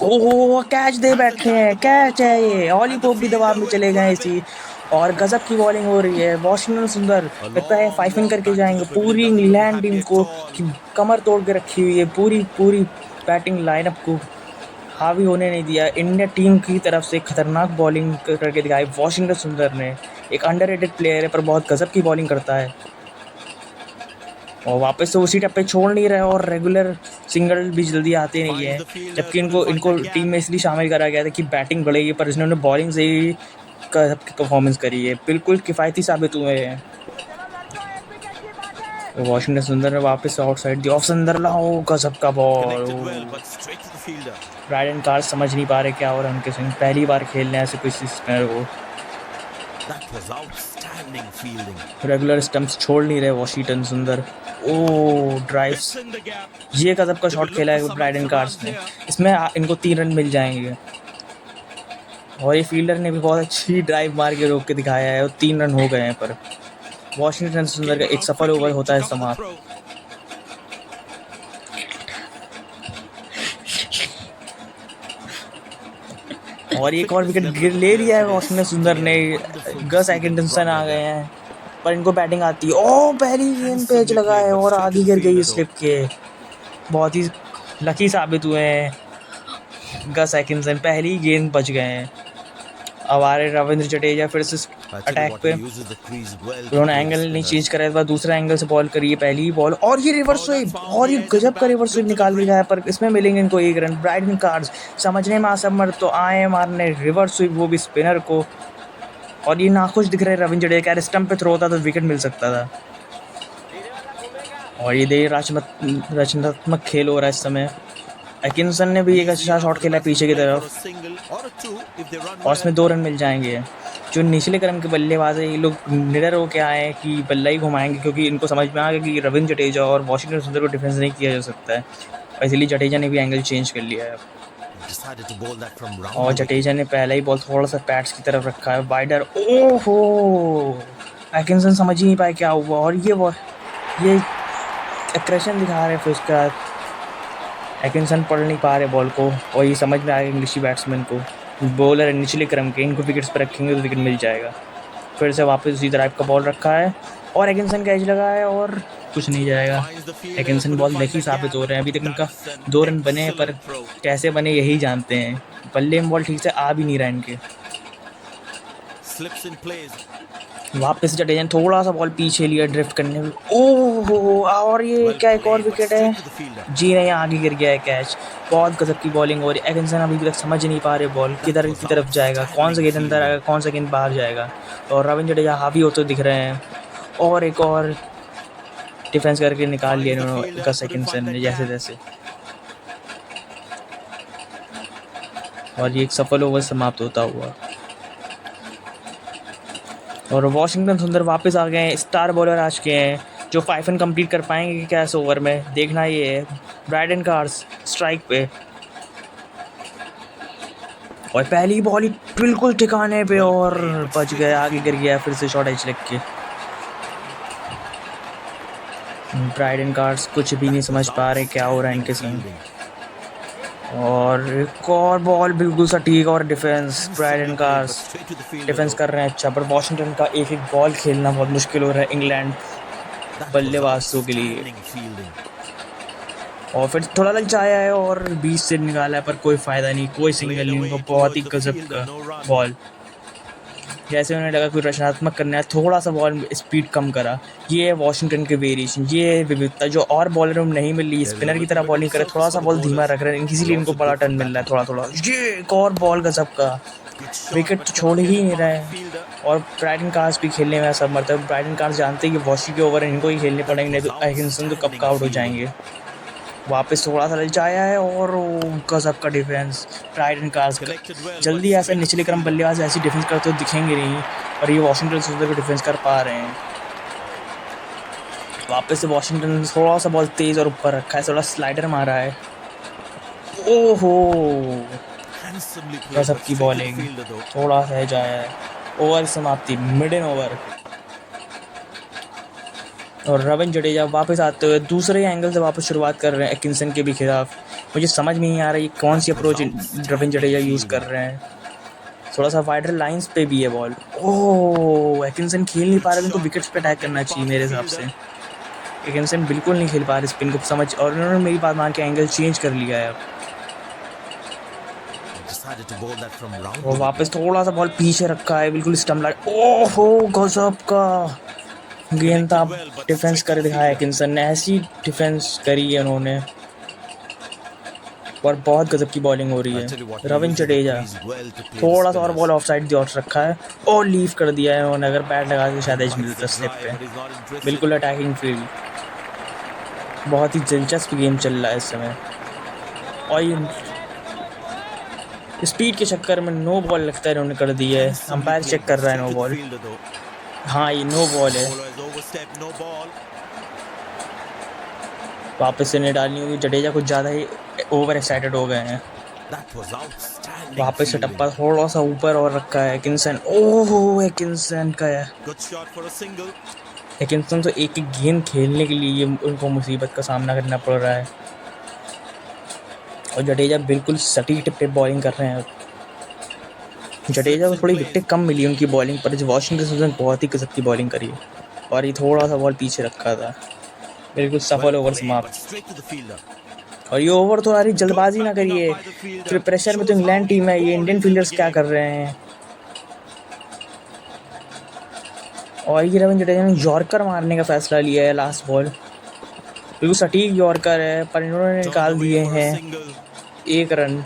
कैच दे बैठे हैं। कैच है ये, ऑली पोप भी दबाव में चले गए इसी। और गजब की बॉलिंग हो रही है। वॉशिंगटन सुंदर लगता है 5 इन करके जाएंगे। पूरी इंग्लैंड टीम को कमर तोड़ के रखी हुई है, पूरी बैटिंग लाइनअप को हावी होने नहीं दिया। इंडिया टीम की तरफ से खतरनाक बॉलिंग करके दिखाई वॉशिंगटन सुंदर ने। एक अंडररेटेड प्लेयर है पर बहुत गजब की बॉलिंग करता है। और वापस से उसी टप्पे छोड़ नहीं रहे और रेगुलर सिंगल भी जल्दी आते नहीं है। जबकि इनको टीम में इसलिए शामिल करा गया था कि बैटिंग बढ़ेगी, पर इन्होंने बॉलिंग से ही गजब की परफॉर्मेंस करी है, बिल्कुल किफ़ायती साबित हुए हैं। वॉशिंगटन सुंदर ने वापस आउटसाइड दी ऑफ सुंदर लाओ, गजब का ball. Connected well, but straiट to the fielder. Brydon card समझ नहीं पा रहे क्या हो रहा है उनके संग। पहली बार खेल रहे हैं ऐसे किसी स्पिनर को। That was outstanding fielding. Regular stumps छोड़ नहीं रहे वॉशिंगटन सुंदर। Drives, In the gap. ये गजब का शॉट खेला है ब्राइडन कार्ड्स ने। इसमें इनको 3 रन मिल जाएंगे। और ये फील्डर ने भी बहुत अच्छी ड्राइव मार के रोक के दिखाया है और 3 रन हो गए हैं। पर वॉशिंगटन सुंदर का एक सफल ओवर होता है समाप्त। और एक और विकेट गिर ले लिया है वॉशिंगटन सुंदर ने। गस एकिंसन आ गए हैं पर इनको बैटिंग आती है। ओ पहली गेंद पे एज लगा है और आधी गिर गई स्लिप के। बहुत ही लकी साबित हुए हैं गस एकिंसन, पहली गेंद बच गए हैं। अब आ रहे रविंद्र जडेजा फिर से अटैक पे। उन्होंने एंगल नहीं चेंज करा, इस बार दूसरा एंगल से बॉल करी है, पहली ही बॉल और ये रिवर्स स्वीप, और ये गजब का रिवर्स स्वीप निकाल के गया। पर इसमें मिलेंगे इनको 1 रन। ब्राइडन कार्ड्स समझने में असमर्थ तो आए मारने रिवर्स स्वीप, वो भी स्पिनर को। और ये नाखुश दिख रहे रविंद्र जडेजा, अगर स्टंप पे थ्रो होता तो विकेट मिल सकता था। और ये देर रचनात्मक खेल हो रहा है इस समय। एकिंसन ने भी एक अच्छा शॉट खेला पीछे की तरफ और उसमें 2 रन मिल जाएंगे। जो निचले क्रम के बल्लेबाज है ये लोग निडर होकर आए हैं कि बल्ला ही घुमाएंगे, क्योंकि इनको समझ में आ गया कि रविंद्र जडेजा और वॉशिंगटन सुंदर को डिफेंस नहीं किया जा सकता है, और इसलिए जडेजा ने भी एंगल चेंज कर लिया है। और जडेजा ने पहला ही बॉल थोड़ा सा पैड्स की तरफ रखा है, वाइडर। ओहो एकिंसन समझ ही नहीं पाए क्या हुआ, और ये एग्रेशन दिखा रहे फिर उसका। एकिंसन पढ़ नहीं पा रहे बॉल को, और ये समझ में आ गया इंग्लिशी बैट्समैन को, बॉलर निचले क्रम के, इनको विकेट्स पर रखेंगे तो विकेट मिल जाएगा। फिर से वापस उसी टाइप का बॉल रखा है और एकिंसन का एज लगा है और कुछ नहीं जाएगा। एकिंसन बॉल लकी साबित हो रहे हैं। अभी तक उनका 2 रन बने हैं, पर कैसे बने यही जानते हैं। बल्ले में बॉल ठीक से आ भी नहीं रहा इनके। वापस जडेजा ने थोड़ा सा बॉल पीछे लिया ड्रिफ्ट करने में। ओहो और ये क्या एक और विकेट है जी नहीं, आगे गिर गया है कैच। बहुत गजब की बॉलिंग हो रही है। एकिंसन अभी तक समझ नहीं पा रहे बॉल किधर की तरफ जाएगा, कौन सा गेंद अंदर आएगा, कौन सा गेंद बाहर जाएगा। और रविंद्र जडेजा हावी होते दिख रहे हैं, और एक और डिफेंस करके निकाल लिया इन्होंने गस एकिंसन ने जैसे तैसे। और ये एक सफल ओवर समाप्त होता हुआ। और वॉशिंगटन सुंदर वापस आ गए हैं। स्टार बॉलर आज के हैं जो 5 रन कंप्लीट कर पाएंगे क्या इस ओवर में, देखना ये है। ब्राइडन कार्ड्स स्ट्राइक पे, और पहली बॉल बिल्कुल ठिकाने पे और बच गया, आगे गिर गया फिर से शॉर्ट एज लग के। ब्राइडन कार्ड्स कुछ भी नहीं समझ पा रहे क्या हो रहा है इनके संग। और एक और बॉल बिल्कुल सटीक और डिफेंस। ब्राइडन कार्ड्स डिफेंस कर रहे हैं अच्छा, पर वॉशिंगटन का एक बॉल खेलना बहुत मुश्किल हो रहा है इंग्लैंड बल्लेबाजों के लिए। और फिर थोड़ा ललचाया है और 20 से निकाला है, पर कोई फ़ायदा नहीं, कोई सिंगल नहीं। उनको बहुत ही गजब का बॉल, जैसे उन्हें लगा कोई रचनात्मक करना है, थोड़ा सा बॉल स्पीड कम करा। ये है वॉशिंगटन के वेरिएशन, ये है विविधता जो और बॉलर में नहीं मिल रही। स्पिनर की तरह बॉलिंग करे, थोड़ा सा बॉल धीमा रख रहे हैं, इसीलिए इनको बड़ा टर्न मिल रहा है थोड़ा थोड़ा। ये एक और बॉल गजब का, विकेट तो छोड़ ही नहीं रहे हैं। और ब्राइडन कार्ड्स भी खेलने में सब मरता है। ब्राइडन कार्ड्स जानते हैं कि वॉशिंग के ओवर इनको ही खेलने पड़ेंगे, नहीं तो एकिंसन तो कब का आउट हो जाएंगे। वापस थोड़ा सा ललचाया है और गजब का डिफेंस ब्राइडन कार्ड्स का। जल्दी ऐसे निचले क्रम बल्लेबाज ऐसी डिफेंस करते हुए दिखेंगे नहीं, और ये वॉशिंगटन सुंदर को डिफेंस कर पा रहे हैं। वापस से वॉशिंगटन थोड़ा सा बॉल तेज़ और ऊपर रखा है, थोड़ा स्लाइडर मारा है। ओहो गजब की बॉलिंग, थोड़ा सा जाया है। ओवर समाप्ति, मिडन ओवर। और रविंद्र जडेजा वापस आते हुए दूसरे एंगल से वापस शुरुआत कर रहे हैं एकिंसन के भी खिलाफ। मुझे समझ में नहीं आ रहा है कौन सी अप्रोच रविंद्र जडेजा यूज़ कर रहे हैं। थोड़ा सा वाइडर लाइंस पे भी है बॉल। ओह एकिंसन खेल नहीं पा रहे, उनको विकेट्स पे अटैक करना चाहिए मेरे हिसाब से। एकिंसन बिल्कुल नहीं खेल पा रहे स्पिन को समझ, और उन्होंने मेरी बात मान के एंगल चेंज कर लिया है अब। और वापस थोड़ा सा बॉल पीछे रखा है, बिल्कुल स्टम्प लाइट। ओहो गजब का गेंद था, डिफेंस कर दिखाया एकिंसन ने, ऐसी डिफेंस करी है उन्होंने। और बहुत गजब की बॉलिंग हो रही है। रविंद्र जडेजा थोड़ा सा और बॉल ऑफ साइड दी और रखा है और लीव कर दिया है उन्होंने। अगर बैट लगा के शायद एज मिलता स्लिप पे। बिल्कुल अटैकिंग फील्ड, बहुत ही दिलचस्प गेम चल रहा है इस समय। और ये स्पीड के चक्कर में नो बॉल लगता है इन्होंने कर दी है। अंपायर चेक कर रहा है नो बॉल, हाँ ये नो बॉल है। वापस से नहीं डालनी होगी, जडेजा कुछ ज़्यादा ही ओवर एक्साइटेड हो गए हैं। वापस से टप्पा थोड़ा सा ऊपर और रखा है एकिंसन। ओहो एकिंसन का है। एकिंसन तो एक एक गेंद खेलने के लिए उनको मुसीबत का सामना करना पड़ रहा है। और जडेजा बिल्कुल सटीक टिप पे बॉलिंग कर रहे हैं। जडेजा को थोड़ी विकेटें कम मिली उनकी बॉलिंग पर, जो वाशिंगटन सुंदर बहुत ही गजब की बॉलिंग करी और ये थोड़ा सा बॉल पीछे रखा था, बिल्कुल सफल ओवर समाप्त। और ये ओवर तो यार जल्दबाजी ना करिए, फिर प्रेशर में तो इंग्लैंड टीम है, ये इंडियन फील्डर्स क्या कर रहे हैं। और ये रविंद्र जडेजा ने यॉर्कर मारने का फैसला लिया है लास्ट बॉल, बिल्कुल सटीक यॉर्कर है पर इन्होंने निकाल दिए हैं 1 रन।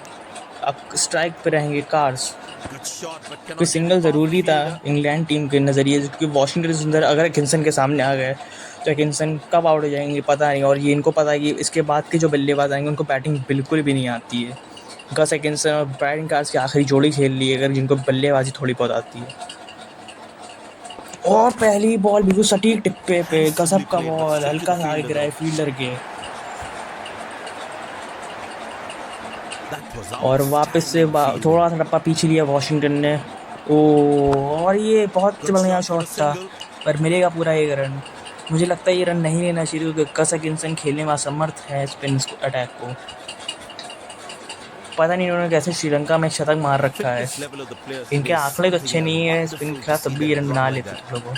अब स्ट्राइक पे रहेंगे कार्स, क्योंकि सिंगल ज़रूरी था इंग्लैंड टीम के नज़रिए से, क्योंकि वाशिंगटन सुंदर अगर एकिंसन के सामने आ गए तो एकिंसन कब आउट हो जाएंगे पता नहीं, और ये इनको पता है कि इसके बाद के जो बल्लेबाज आएंगे उनको बैटिंग बिल्कुल भी नहीं आती है। गस एकिंसन और ब्रायन कार्स की आखिरी जोड़ी खेल ली है अगर, जिनको बल्लेबाजी थोड़ी बहुत आती है। और पहली बॉल बिल्कुल सटीक टिप्पे पे, गजब का बॉल, हल्का सा आगे गिरा है फील्डर के, और वापस से थोड़ा सा टप्पा पीछे लिया वाशिंगटन ने। ओ, और ये बहुत बढ़िया शॉट था पर मिलेगा पूरा 1 रन। मुझे लगता है ये रन नहीं लेना चाहिए क्योंकि गस एकिंसन खेलने में असमर्थ है स्पिन अटैक को। पता नहीं इन्होंने कैसे श्रीलंका में शतक मार रखा है, इनके आंकड़े तो अच्छे नहीं है स्पिन के खिलाफ, तब भी ये रन बना लेते थे लोगों।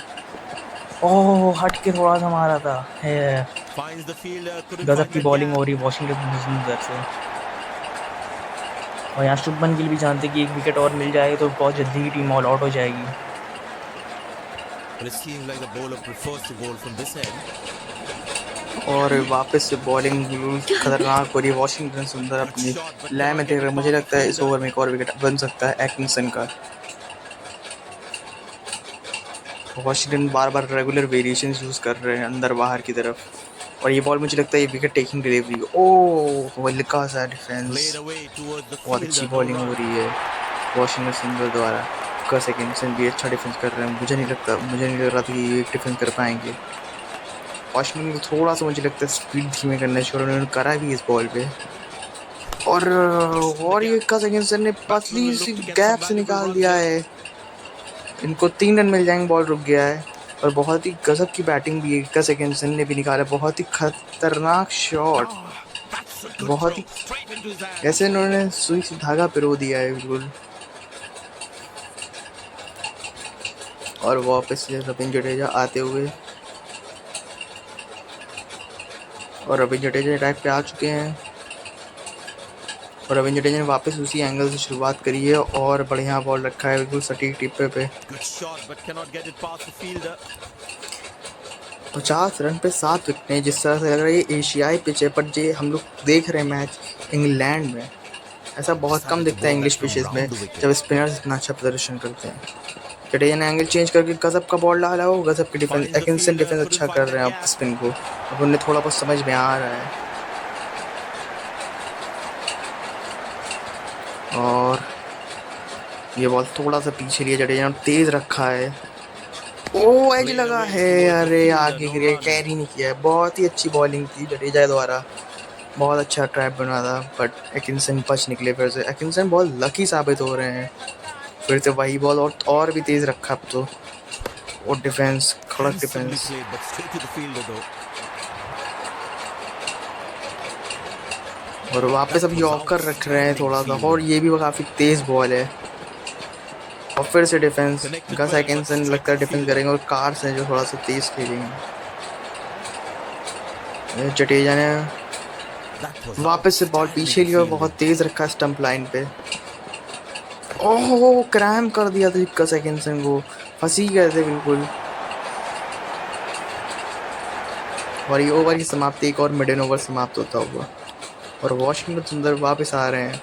ओह, हट के थोड़ा सा मारा था है। गजब की बॉलिंग हो रही है वाशिंगटन सुंदर से, और यहाँ शुभमन गिल भी जानते कि 1 विकेट और मिल जाए तो बहुत जल्दी ही टीम ऑल आउट हो जाएगी। और वापस से बॉलिंग खतरनाक हो रही है, वाशिंगटन सुंदर अपनी लय में देख रहे हैं। मुझे लगता है इस ओवर में 1 और विकेट बन सकता है एकिंसन का। वाशिंगटन बार बार रेगुलर वेरिएशन यूज़ कर रहे हैं अंदर बाहर की तरफ, और ये बॉल मुझे लगता है ये विकेट टेकिंग डिलीवरी। ओह, हल्का सा डिफेंस, बहुत अच्छी बॉलिंग हो रही है वाशिंगटन सुंदर द्वारा। गस एकिंसन भी अच्छा डिफेंस कर रहे हैं, मुझे नहीं लग रहा था कि ये डिफेंस कर पाएंगे। वाशिंगटन को थोड़ा सा मुझे लगता है स्पीड धीमे करना चाहिए, और उन्होंने करा भी इस बॉल पे। और ये गस एकिंसन ने पतली सी गैप से निकाल दिया है, इनको 3 रन मिल जाएंगे, बॉल रुक गया है। और बहुत ही गजब की बैटिंग भी है, गस एकिंसन ने भी निकाला, बहुत ही खतरनाक शॉट, बहुत ही ऐसे इन्होंने सुई से धागा पिरो दिया है बिल्कुल। और वापस से रविंद्र जडेजा आते हुए, और रविंद्र जडेजा अटैक पे आ चुके हैं, और रविंद्र जडेजा ने वापस उसी एंगल से शुरुआत करी है और बढ़िया बॉल रखा है बिल्कुल सटीक टिप्पे पे। 50 रन पे 7 विकेटें, जिस तरह से लग रहा है ये एशियाई पिच है, पर ये हम लोग देख रहे हैं मैच इंग्लैंड में, ऐसा बहुत कम दिखता है इंग्लिश पिचेस में जब स्पिनर्स इतना अच्छा प्रदर्शन करते हैं। जडेजा ने एंगल चेंज करके गजब का बॉल डाला हो, गजब की डिफेंस, एकिंसन डिफेंस अच्छा कर रहे हैं अब स्पिन को, अब उन्हें थोड़ा बहुत समझ में आ रहा है। और ये बॉल थोड़ा सा पीछे लिया जडेजा ने, तेज रखा है, ओ एज लगा है, अरे आगे गिरे, कैरी नहीं किया है। बहुत ही अच्छी बॉलिंग थी जडेजा द्वारा, बहुत अच्छा ट्रैप बना था, बट एकिंसन बच निकले। फिर से एकिंसन बहुत लकी साबित हो रहे हैं, फिर से वही बॉल और भी तेज रखा अब तो, और डिफेंस, कड़क डिफेंस। और वापस अब यॉर्कर रख रहे हैं थोड़ा सा, और ये भी काफ़ी तेज बॉल है, और फिर से डिफेंस, गस एकिंसन लगता है डिफेंस करेंगे, और कार्स हैं जो थोड़ा सा तेज खेलेंगे। जडेजा ने वापस से बॉल पीछे लिया और बहुत तेज रखा स्टंप लाइन पे, ओह क्रैम कर दिया था गस एकिंसन को, फंसी गए थे बिल्कुल। और ये ओवर की समाप्ति, 1 और मिडन ओवर समाप्त होता हुआ, और वाशिंगटन सुंदर वापस आ रहे हैं।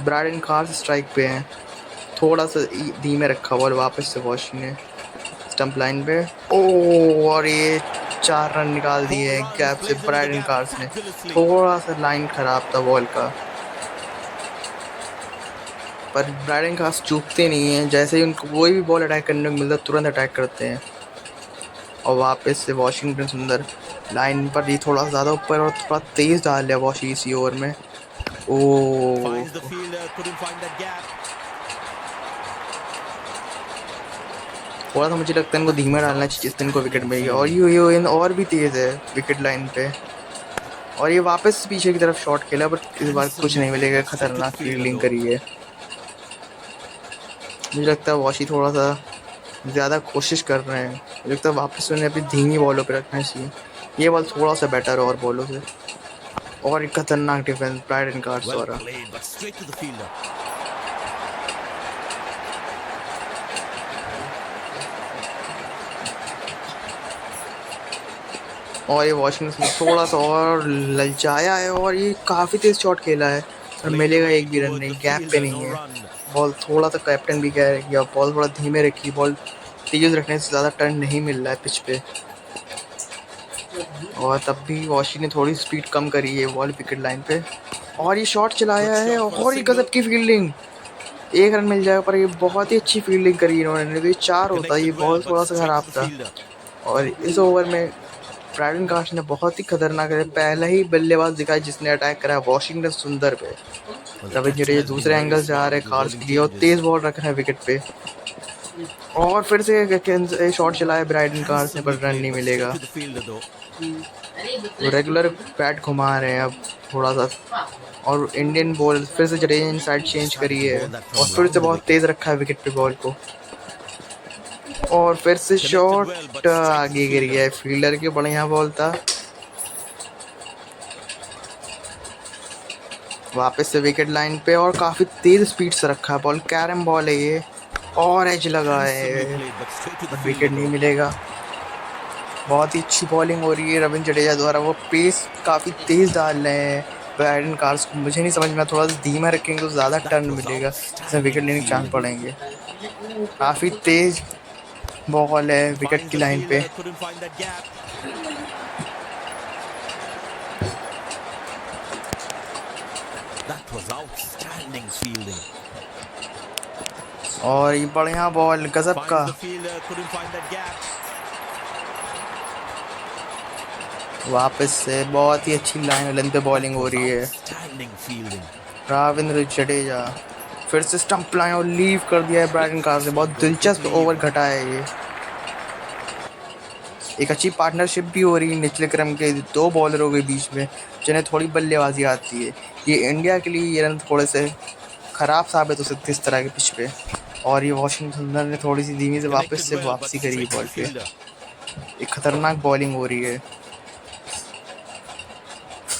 ब्रायन कार्स स्ट्राइक पे हैं, थोड़ा सा धीमे रखा बॉल, वापस से वाशिंगटन ने स्टंप लाइन पे, ओह, और ये 4 रन निकाल दिए गैप से ब्रायन कार्स ने। थोड़ा सा लाइन खराब था बॉल का, पर ब्रायन कार्स चूकते नहीं हैं, जैसे ही उनको कोई भी बॉल अटैक करने को मिलता तुरंत अटैक करते हैं। और वापस से वाशिंगटन सुंदर लाइन पर ही थोड़ा ज़्यादा ऊपर और थोड़ा तेज़ डाल लिया वॉश इसी ओवर में। ओह, थोड़ा सा मुझे लगता है इनको धीमा डालना चाहिए जिस दिन को विकेट मिलेगी। और ये और भी तेज़ है विकेट लाइन पे, और ये वापस पीछे की तरफ शॉट खेला, बट इस बार कुछ नहीं मिलेगा, खतरनाक फील्डिंग करी है। मुझे लगता है वॉशी थोड़ा सा ज़्यादा कोशिश कर रहे हैं। मुझे लगता है वापस उन्हें अपनी धीमी बॉलों पे रखना चाहिए। ये बॉल थोड़ा सा बेटर है और बॉलों से। और एक खतरनाक डिफेंस ब्राइडन कार्ड्स Well द्वारा। played, but straight to the fielder. और ये वॉशिंगटन थोड़ा सा और ललचाया है और ये काफ़ी तेज शॉट खेला है और Played मिलेगा away एक भी रन towards नहीं, the गैप पे fielder, नहीं no है। run. बॉल थोड़ा सा कैप्टन भी कह गया बॉल थोड़ा धीमे रखी, बॉल तेज रखने से ज़्यादा टर्न नहीं मिल रहा है पिच पे। और तब भी वॉशी ने थोड़ी स्पीड कम करी है बॉल विकेट लाइन पे और ये शॉट चलाया है और ये गजब की फील्डिंग। एक रन मिल जाएगा पर ये बहुत ही अच्छी फील्डिंग करी इन्होंने, नहीं तो ये 4 होता, ये Connected well, बॉल but थोड़ा सा straight to खराब the था। fielder. और इस ओवर में ब्रायडन कार्ड्स ने बहुत ही खतरनाक है, पहला ही बल्लेबाज दिखा जिसने अटैक करा वॉशिंगटन सुंदर पे। Well, the Ravindra captain Jadeja has been दूसरे very एंगल से आ smart रहे with his कार्ड्स के bowling लिए और changes. तेज बॉल रख रहे हैं विकेट पे। और फिर से शॉट चलाया ब्रायडन कार्ड्स ने पर Handsomely रन played, नहीं but मिलेगा। straight to the fielder though. तो रेगुलर बैट घुमा रहे हैं अब थोड़ा सा। और इंडियन बॉल फिर से जडेजा ने साइड चेंज Decided करी to है bowl that और from फिर से round the बहुत wicket. तेज रखा है विकेट पे बॉल को। और फिर से Connected well, shot but straight to the आगे गिर fielder. गया है, फील्डर के बढ़िया बॉल था। वापस से विकेट लाइन पे और काफी तेज स्पीड से रखा है बॉल, कैरम बॉल है ये और एज लगा Handsomely है played, but straight to the पर fielder विकेट नहीं though. मिलेगा। बहुत ही अच्छी बॉलिंग हो रही है रविंद्र जडेजा द्वारा, वो पेस काफी तेज डाल रहे हैं ब्रायडन कार्ड्स को। मुझे नहीं समझ में, थोड़ा सा धीमा रखेंगे तो ज्यादा That टर्न was मिलेगा, इसमें विकेट outstanding लेने के चांस fielding. पड़ेंगे। काफी तेज बॉल है विकेट Finds की the लाइन पे। fielder, couldn't find that gap. That was outstanding fielding. और ये बढ़िया बॉल गजब का। Finds the fielder, couldn't find that gap. वापस से बहुत ही अच्छी लाइन लेंथ पे बॉलिंग That हो was रही है। outstanding fielding. रविंद्र जडेजा फिर से स्टंप लाइन और लीव कर दिया है ब्रायडन कार्ड्स ने। बहुत Good दिलचस्प leave. ओवर घटा है ये। एक अच्छी पार्टनरशिप भी हो रही है निचले क्रम के दो बॉलरों के बीच में जिन्हें थोड़ी बल्लेबाजी आती है। ये इंडिया के लिए ये रन थोड़े से खराब साबित हो सकते हैं इस तरह के पिच पे। और ये वाशिंगटन सुंदर ने थोड़ी सी धीमी से Connected वापस से well, but वापसी करी है straight to बॉल the पे। fielder. एक खतरनाक बॉलिंग हो रही है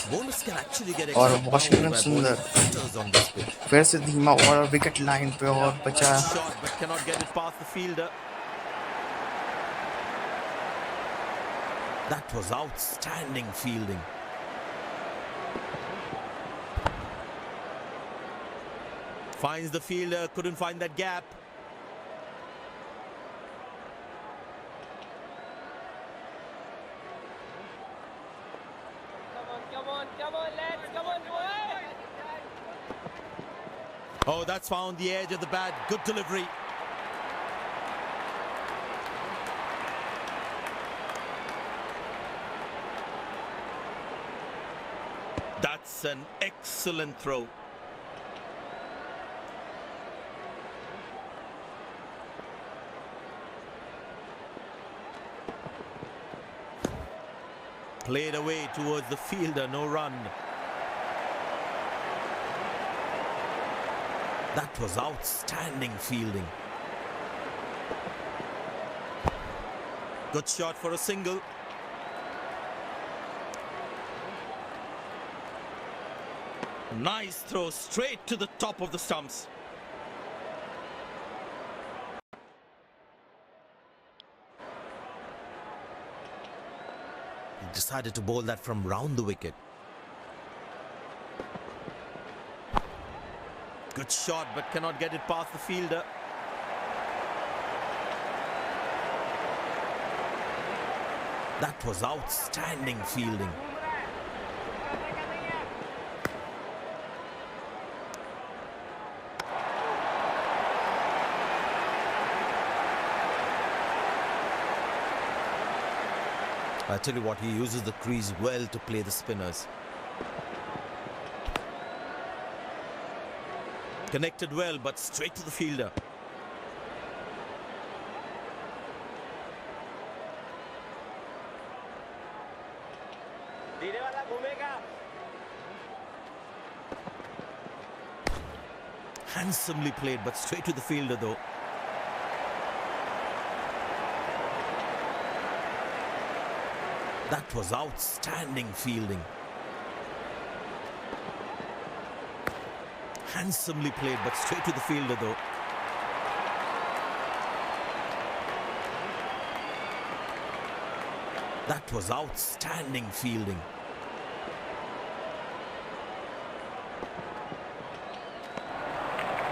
Bowlers can actually get और extra power वाशिंगटन by सुंदर bowling cutters on this pitch. फिर से धीमा और विकेट लाइन पे और बचा। Shot, but cannot get it past the fielder. That was outstanding fielding. Finds the fielder, couldn't find that gap. Come on, lads, come on, boy! Oh, that's found the edge of the bat. Good delivery. That's an excellent throw. Played away towards the fielder, no run. That was outstanding fielding. Good shot for a single. Nice throw straight to the top of the stumps. He decided to bowl that from round the wicket. Good shot, but cannot get it past the fielder. That was outstanding fielding. I tell you what, he uses the crease well to play the spinners. Connected well, but straight to the fielder. धीरे वाला घूमेगा। Handsomely played, but straight to the fielder though. That was outstanding fielding. Handsomely played, but straight to the fielder though. That was outstanding fielding.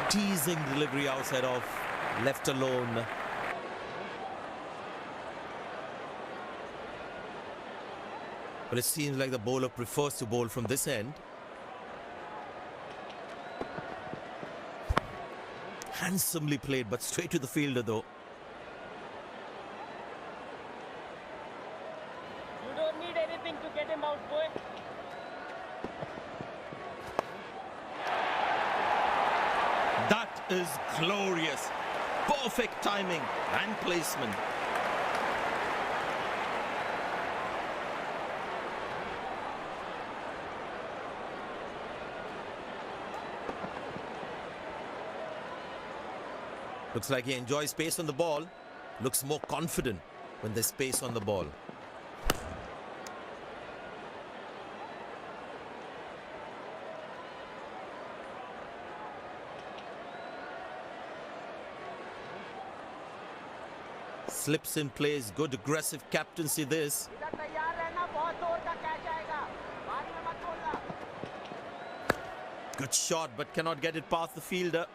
Teasing delivery outside off, left alone. But it seems like the bowler prefers to bowl from this end. Handsomely played, but straight to the fielder though. You don't need anything to get him out, boy. That is glorious. Perfect timing and placement. Looks like he enjoys space on the ball. Looks more confident when there's space on the ball. Slips in place, good aggressive captaincy this. इधर तैयार रहना, बहुत जोर का catch आएगा, बाद में मत छोड़ना. Good shot, but cannot get it past the fielder.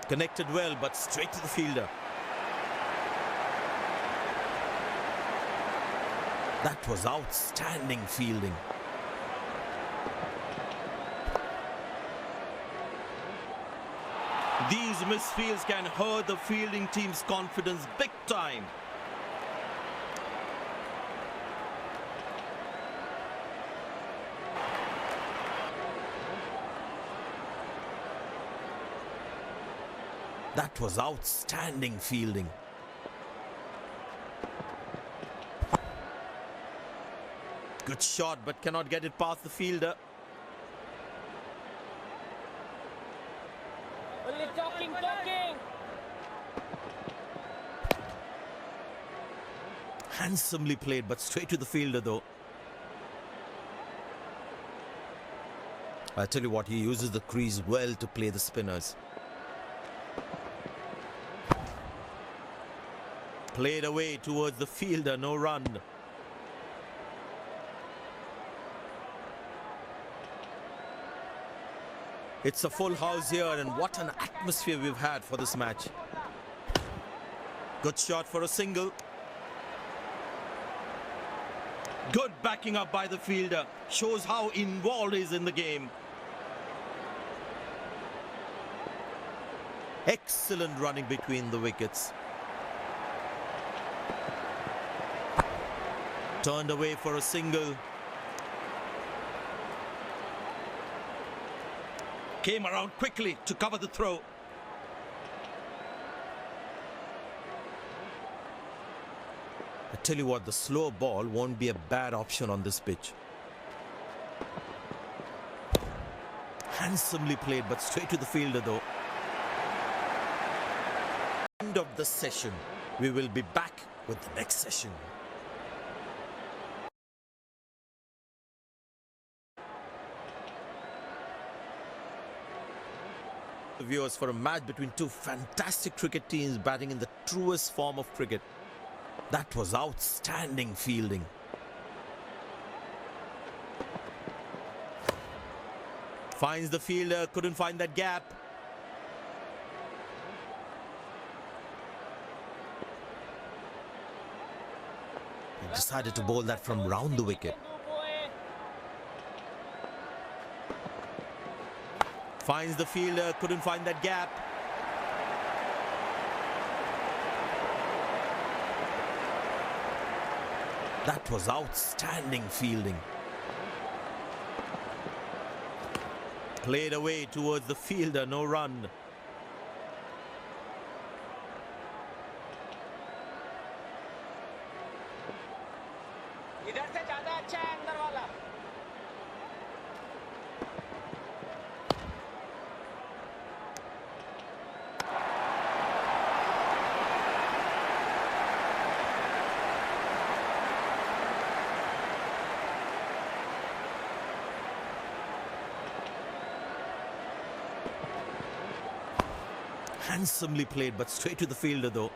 Connected well, but straight to the fielder. That was outstanding fielding. These misfields can hurt the fielding team's confidence big time. That was outstanding fielding. Good shot, but cannot get it past the fielder. Only talking. Handsomely played, but straight to the fielder though. I tell you what, he uses the crease well to play the spinners. Played away towards the fielder, no run. It's a full house here, and what an atmosphere we've had for this match. Good shot for a single. Good backing up by the fielder. Shows how involved he is in the game. Excellent running between the wickets. Turned away for a single. Came around quickly to cover the throw. I tell you what, the slow ball won't be a bad option on this pitch. Handsomely played, but straight to the fielder though. End of the session. We will be back with the next session. Viewers, for a match between two fantastic cricket teams batting in the truest form of cricket. That was outstanding fielding. Finds the fielder, couldn't find that gap. He decided to bowl that from round the wicket. Finds the fielder, couldn't find that gap. That was outstanding fielding. Played away towards the fielder, no run. इधर से ज्यादा अच्छा है अंदर वाला. Handsomely played, but straight to the fielder though.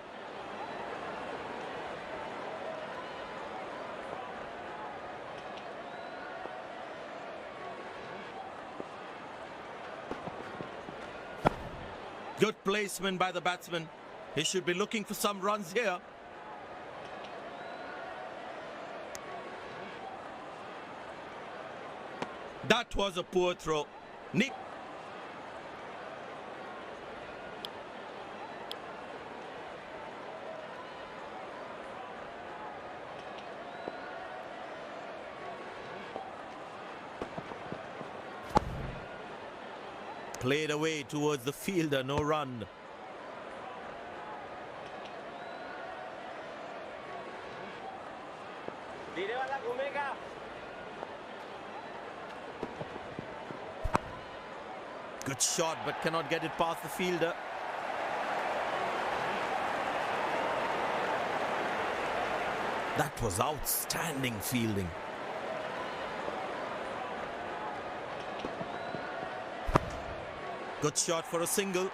Good placement by the batsman. He should be looking for some runs here. That was a poor throw. Nick. Played away towards the fielder, no run. धीरे वाला घूमेगा. Good shot, but cannot get it past the fielder. That was outstanding fielding. Good shot for a single.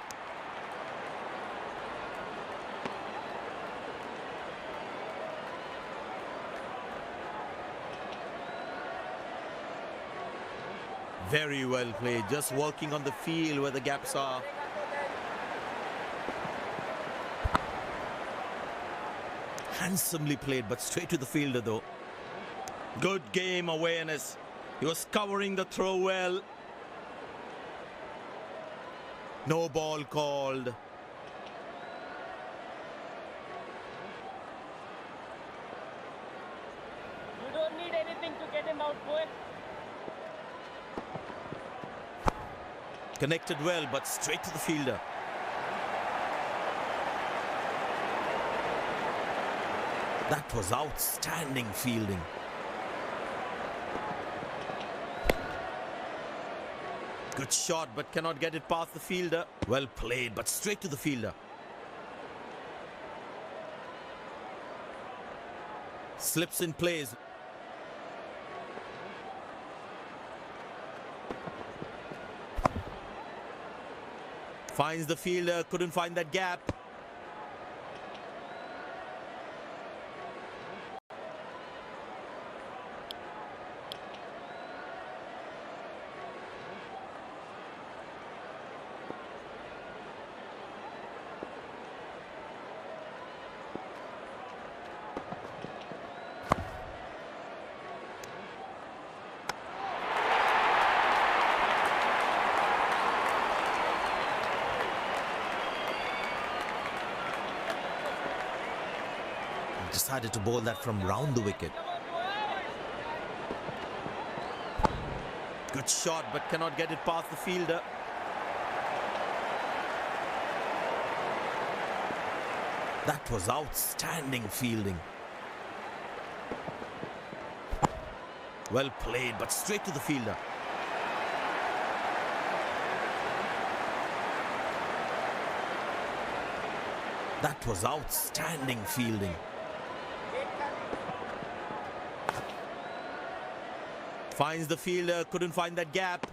Very well played, just working on the field where the gaps are. Handsomely played, but straight to the fielder though. Good game awareness. He was covering the throw well. No ball called. You don't need anything to get him out, boy. Connected well, but straight to the fielder. That was outstanding fielding. Good shot, but cannot get it past the fielder. Well played, but straight to the fielder. Slips in place. Finds the fielder, couldn't find that gap. Decided to bowl that from round the wicket. Good shot, but cannot get it past the fielder. That was outstanding fielding. Well played, but straight to the fielder. That was outstanding fielding. Finds the fielder, couldn't find that gap.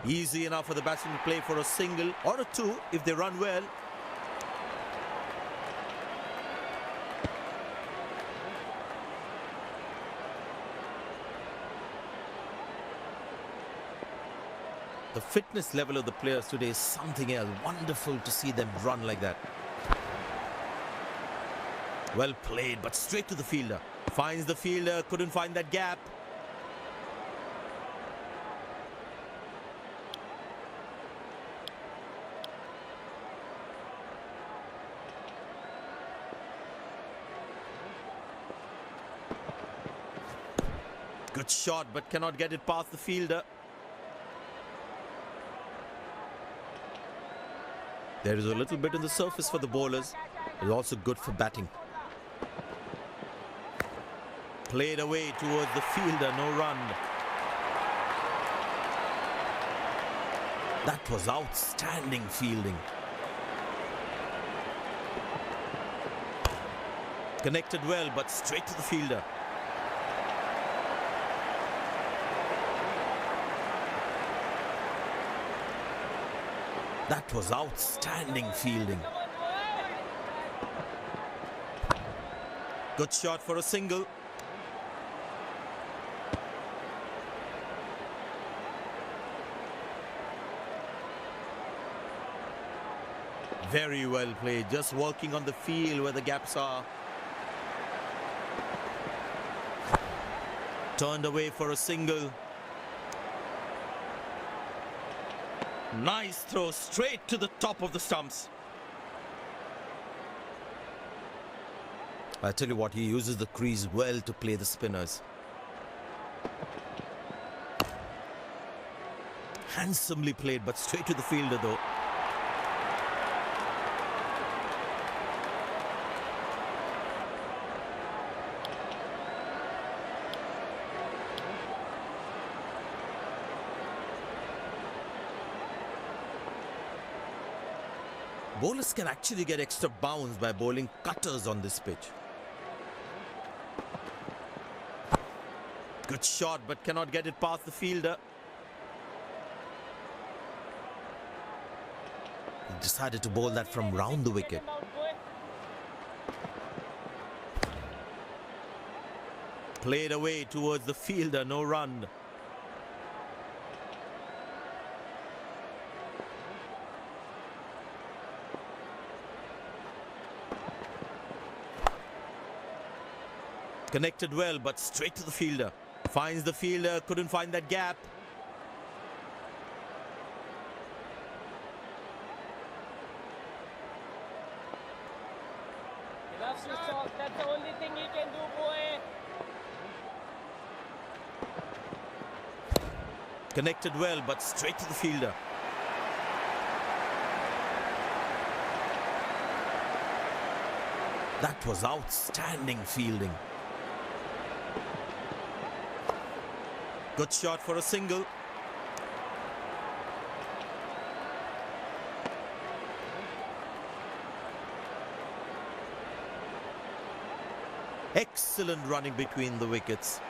Easy enough for the batsman to play for a single or a two if they run well. The fitness level of the players today is something else. Wonderful to see them run like that. Well played, but straight to the fielder. Finds the fielder, couldn't find that gap. Good shot, but cannot get it past the fielder. There is a little bit on the surface for the bowlers. It's also good for batting. Played away towards the fielder, no run. That was outstanding fielding. Connected well, but straight to the fielder. That was outstanding fielding. Good shot for a single. Very well played, just working on the field where the gaps are. Turned away for a single. Nice throw straight to the top of the stumps. I tell you what, he uses the crease well to play the spinners. Handsomely played, but straight to the fielder though. Bowlers can actually get extra bounce by bowling cutters on this pitch. Good shot, but cannot get it past the fielder. He decided to bowl that from round the wicket. Played away towards the fielder, no run. Connected well, but straight to the fielder. Finds the fielder, couldn't find that gap. That's the only thing he can do, boy. Connected well, but straight to the fielder. That was outstanding fielding. Good shot for a single. Excellent running between the wickets.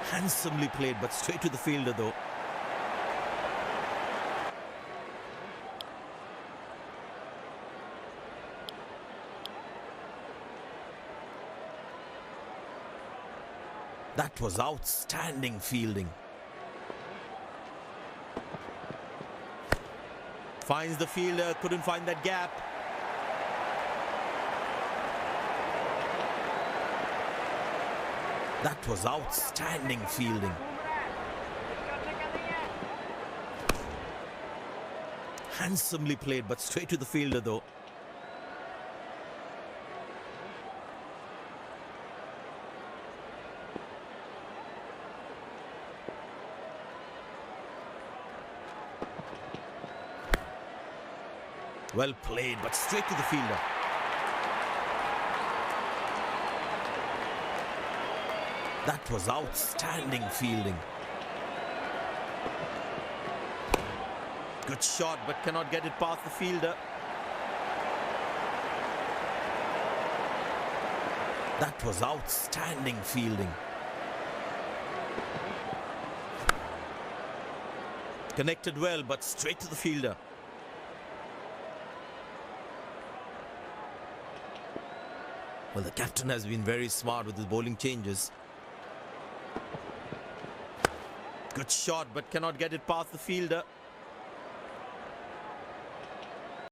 Handsomely played, but straight to the fielder though. That was outstanding fielding. Finds the fielder, couldn't find that gap. That was outstanding fielding. Handsomely played, but straight to the fielder though. Well played, but straight to the fielder. That was outstanding fielding. Good shot, but cannot get it past the fielder. That was outstanding fielding. Connected well, but straight to the fielder. Well, the captain has been very smart with his bowling changes. Good shot, but cannot get it past the fielder.